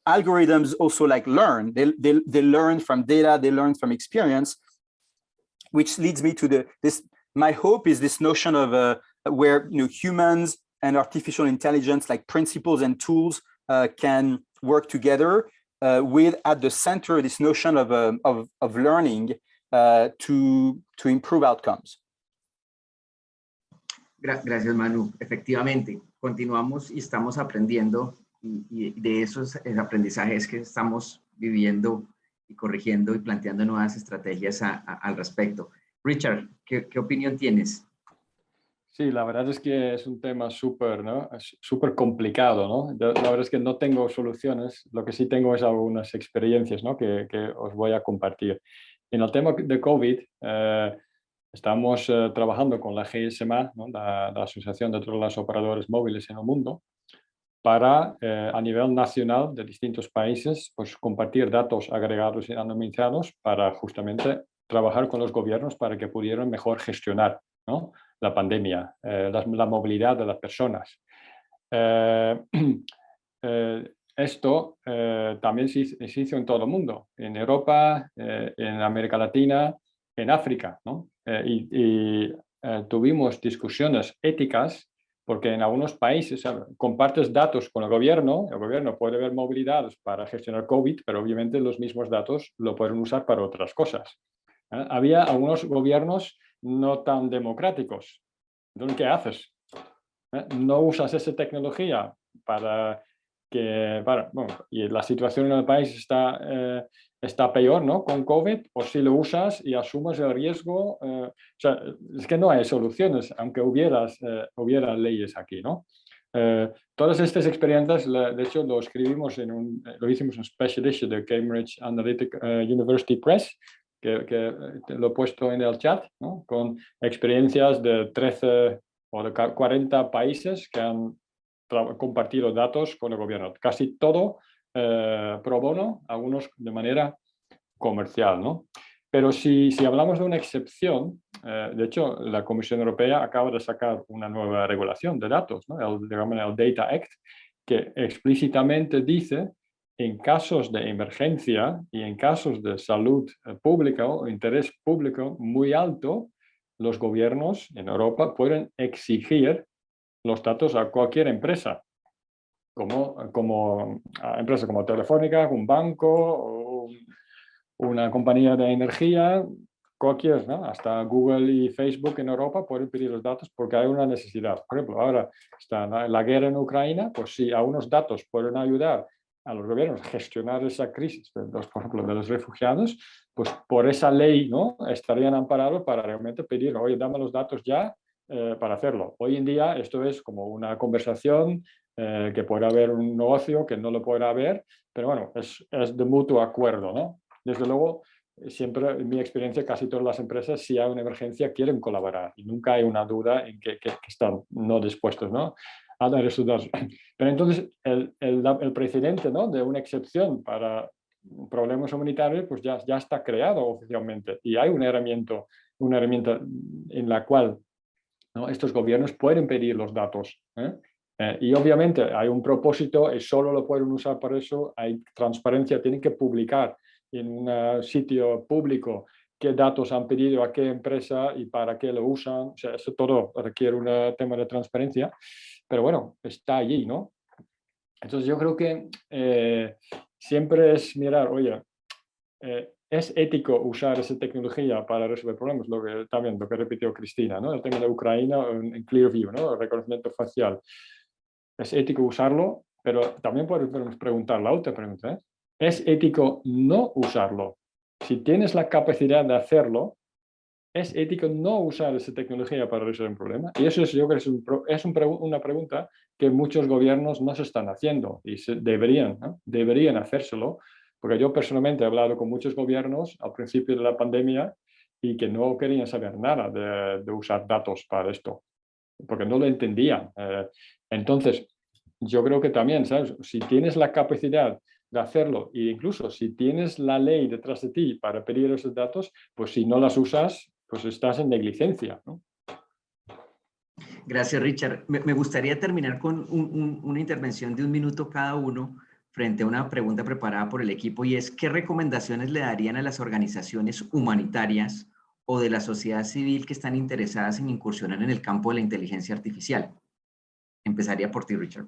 Speaker 4: algorithms also learn. They learn from data, they learn from experience, which leads me to my hope is this notion of where humans and artificial intelligence, like principles and tools, can work together with at the center this notion of learning to improve outcomes.
Speaker 1: Gracias, Manu. Efectivamente, continuamos y estamos aprendiendo y de esos aprendizajes que estamos viviendo y corrigiendo y planteando nuevas estrategias al respecto. Richard, ¿qué opinión tienes?
Speaker 3: Sí, la verdad es que es un tema súper, ¿no? Súper complicado, ¿no? La verdad es que no tengo soluciones, lo que sí tengo es algunas experiencias, ¿no? que os voy a compartir. En el tema de COVID, estamos trabajando con la GSMA, ¿no? la Asociación de todos los operadores móviles en el mundo, para, a nivel nacional de distintos países, pues compartir datos agregados y anonimizados para justamente trabajar con los gobiernos para que pudieran mejor gestionar, ¿no? La pandemia, la movilidad de las personas. Esto también se hizo en todo el mundo, en Europa, en América Latina, en África, ¿no? Tuvimos discusiones éticas porque en algunos países compartes datos con el gobierno puede ver movilidades para gestionar COVID, pero obviamente los mismos datos lo pueden usar para otras cosas. Había algunos gobiernos no tan democráticos. Entonces, ¿qué haces? No usas esa tecnología para que... y la situación en el país está peor, ¿no? Con COVID, o si lo usas y asumes el riesgo... es que no hay soluciones, aunque hubiera leyes aquí, ¿no? Todas estas experiencias, de hecho, lo hicimos en un special issue de Cambridge Analytic University Press, que lo he puesto en el chat, ¿no? Con experiencias de 13 o de 40 países que han compartido datos con el gobierno. Casi todo pro bono, algunos de manera comercial, ¿no? Pero si hablamos de una excepción, de hecho, la Comisión Europea acaba de sacar una nueva regulación de datos, ¿no? El Data Act, que explícitamente dice en casos de emergencia y en casos de salud pública o interés público muy alto, los gobiernos en Europa pueden exigir los datos a cualquier empresa, como empresa como Telefónica, un banco o una compañía de energía, cualquier, ¿no? Hasta Google y Facebook en Europa pueden pedir los datos porque hay una necesidad. Por ejemplo, ahora está la guerra en Ucrania, pues si algunos datos pueden ayudar a los gobiernos a gestionar esa crisis, por ejemplo, de los refugiados, pues por esa ley, ¿no? Estarían amparados para realmente pedir, oye, dame los datos ya para hacerlo. Hoy en día esto es como una conversación que puede haber un negocio que no lo pueda haber, pero bueno, es de mutuo acuerdo, ¿no? Desde luego, siempre en mi experiencia, casi todas las empresas, si hay una emergencia, quieren colaborar y nunca hay una duda en que están no dispuestos, ¿no? A dar esos datos. Pero entonces, el precedente, ¿no? De una excepción para problemas humanitarios, pues ya está creado oficialmente y hay una herramienta en la cual, ¿no? Estos gobiernos pueden pedir los datos, y obviamente hay un propósito y solo lo pueden usar para eso, hay transparencia, tienen que publicar en un sitio público qué datos han pedido a qué empresa y para qué lo usan. O sea, eso todo requiere un tema de transparencia, pero bueno, está allí, ¿no? Entonces yo creo que siempre es mirar, oye, ¿es ético usar esa tecnología para resolver problemas? Lo que repitió Cristina, ¿no? El tema de Ucrania en Clearview, ¿no? El reconocimiento facial. ¿Es ético usarlo? Pero también podemos preguntar la otra pregunta, ¿eh? ¿Es ético no usarlo? Si tienes la capacidad de hacerlo, ¿es ético no usar esa tecnología para resolver un problema? Y eso yo creo que es una pregunta que muchos gobiernos no se están haciendo y deberían, ¿no? Deberían hacérselo Porque yo personalmente he hablado con muchos gobiernos al principio de la pandemia y que no querían saber nada de usar datos para esto, porque no lo entendían. Entonces, yo creo que también, ¿sabes? Si tienes la capacidad de hacerlo e incluso si tienes la ley detrás de ti para pedir esos datos, pues si no las usas, pues estás en negligencia, ¿no?
Speaker 1: Gracias, Richard. Me gustaría terminar con una intervención de 1 minuto cada uno frente a una pregunta preparada por el equipo, y es: ¿qué recomendaciones le darían a las organizaciones humanitarias o de la sociedad civil que están interesadas en incursionar en el campo de la inteligencia artificial? Empezaría por ti, Richard.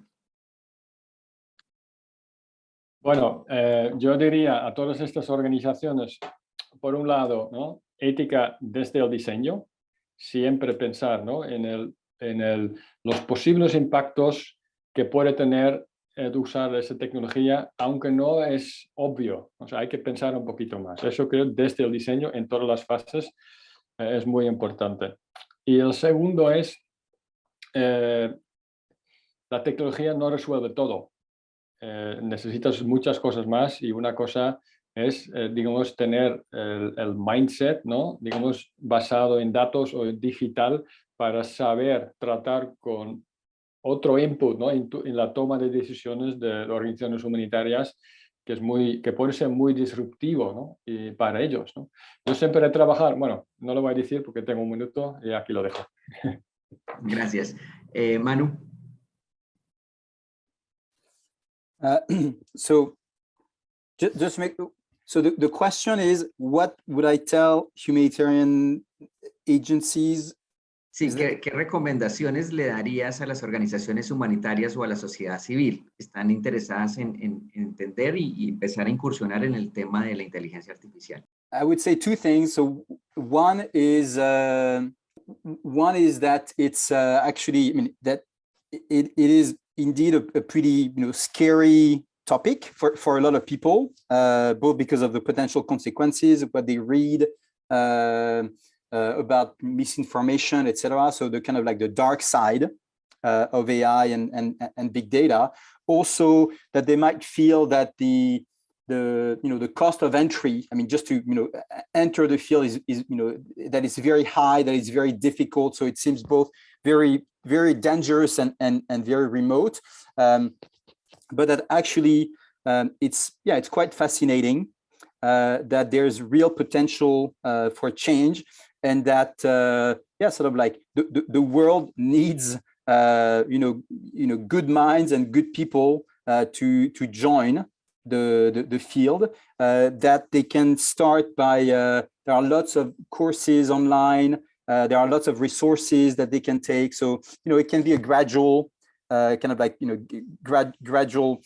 Speaker 3: Bueno, yo diría a todas estas organizaciones, por un lado, ¿no? Ética desde el diseño, siempre pensar, ¿no? en los posibles impactos que puede tener el usar esa tecnología, aunque no es obvio. O sea, hay que pensar un poquito más. Eso creo desde el diseño en todas las fases es muy importante. Y el segundo es, la tecnología no resuelve todo. Necesitas muchas cosas más y una cosa es, digamos, tener el mindset, ¿no? Digamos, basado en datos o en digital para saber tratar con otro input, ¿no? En la toma de decisiones de organizaciones humanitarias que puede ser muy disruptivo, ¿no? Y para ellos, ¿no? Yo siempre he trabajado, bueno, no lo voy a decir porque tengo 1 minuto y aquí lo dejo.
Speaker 1: Gracias. Manu.
Speaker 4: So just make, so the question is, what would I tell humanitarian agencies?
Speaker 1: Sí, ¿qué recomendaciones le darías a las organizaciones humanitarias o a la sociedad civil que están interesadas en entender y empezar a incursionar en el tema de la inteligencia artificial?
Speaker 4: I would say 2 things. So one is that it's actually, I mean, that it is indeed a pretty, scary topic for a lot of people, both because of the potential consequences, what they read, about misinformation, etc. So the kind of like the dark side of AI and big data. Also, that they might feel that the cost of entry, I mean, just to enter the field is that is very high, that is very difficult. So it seems both very, very dangerous and very remote. But that actually it's quite fascinating. That there's real potential for change, and that sort of like the world needs good minds and good people to join the field. That they can start by there are lots of courses online. There are lots of resources that they can take. So it can be a gradual kind of like gradual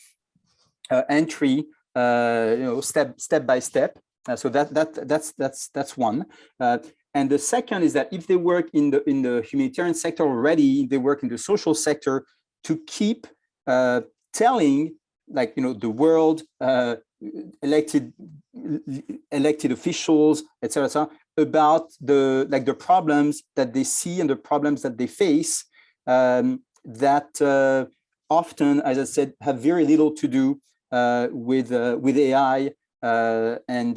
Speaker 4: entry. Step by step. So that's one. And the second is that if they work in the humanitarian sector already, they work in the social sector, to keep telling, like, the world, elected officials, etc., about the problems that they see and the problems that they face, that often, as I said, have very little to do with AI and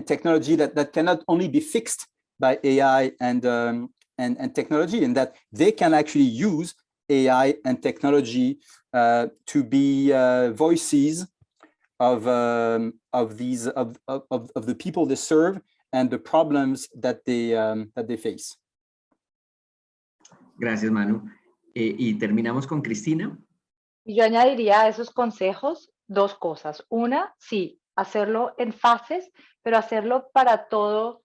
Speaker 4: technology, that cannot only be fixed by AI and technology, and that they can actually use AI and technology to be voices of the people they serve and the problems that they face.
Speaker 1: Gracias, Manu. Y terminamos con Cristina.
Speaker 2: Y yo añadiría a esos consejos 2 cosas. Una, sí, hacerlo en fases, pero hacerlo para todo,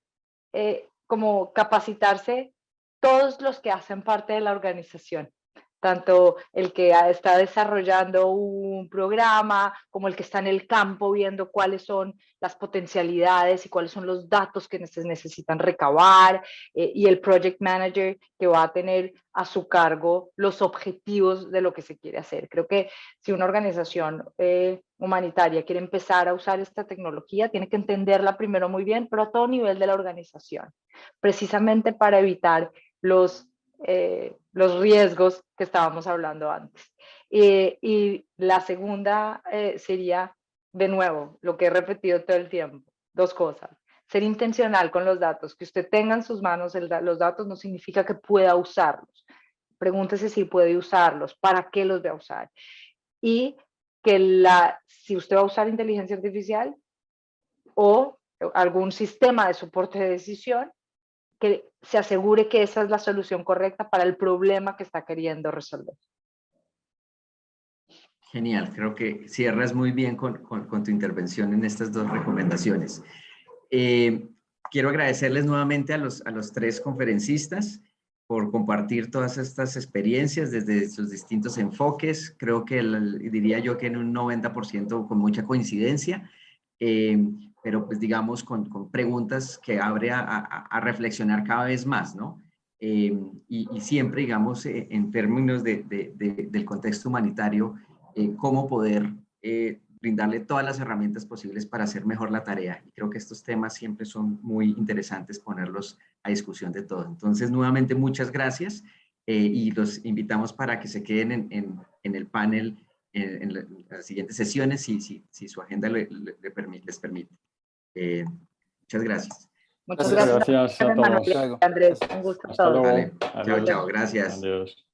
Speaker 2: como capacitarse todos los que hacen parte de la organización. Tanto el que está desarrollando un programa, como el que está en el campo viendo cuáles son las potencialidades y cuáles son los datos que se necesitan recabar, y el project manager que va a tener a su cargo los objetivos de lo que se quiere hacer. Creo que si una organización humanitaria quiere empezar a usar esta tecnología, tiene que entenderla primero muy bien, pero a todo nivel de la organización, precisamente para evitar los los riesgos que estábamos hablando antes. Y la segunda sería, de nuevo, lo que he repetido todo el tiempo, dos cosas. Ser intencional con los datos, que usted tenga en sus manos los datos no significa que pueda usarlos. Pregúntese si puede usarlos, para qué los va a usar. Y que si usted va a usar inteligencia artificial o algún sistema de soporte de decisión, que se asegure que esa es la solución correcta para el problema que está queriendo resolver.
Speaker 1: Genial, creo que cierras muy bien con tu intervención en estas dos recomendaciones. Quiero agradecerles nuevamente a los tres conferencistas por compartir todas estas experiencias desde sus distintos enfoques. Creo que diría yo que en un 90% con mucha coincidencia, pero pues digamos con preguntas que abre a reflexionar cada vez más, ¿no? Y siempre, digamos, en términos del contexto humanitario, cómo poder brindarle todas las herramientas posibles para hacer mejor la tarea. Y creo que estos temas siempre son muy interesantes ponerlos a discusión de todos. Entonces, nuevamente, muchas gracias y los invitamos para que se queden en el panel en las siguientes sesiones si su agenda les permite. Muchas gracias.
Speaker 2: Muchas
Speaker 3: Muchas
Speaker 2: gracias
Speaker 3: gracias a
Speaker 2: Manuel
Speaker 3: todos.
Speaker 2: y Andrés. Un gusto a
Speaker 3: Hasta
Speaker 2: todos.
Speaker 3: luego.
Speaker 1: Vale. Chao,
Speaker 3: Adiós.
Speaker 1: chao. Gracias.
Speaker 3: Adiós.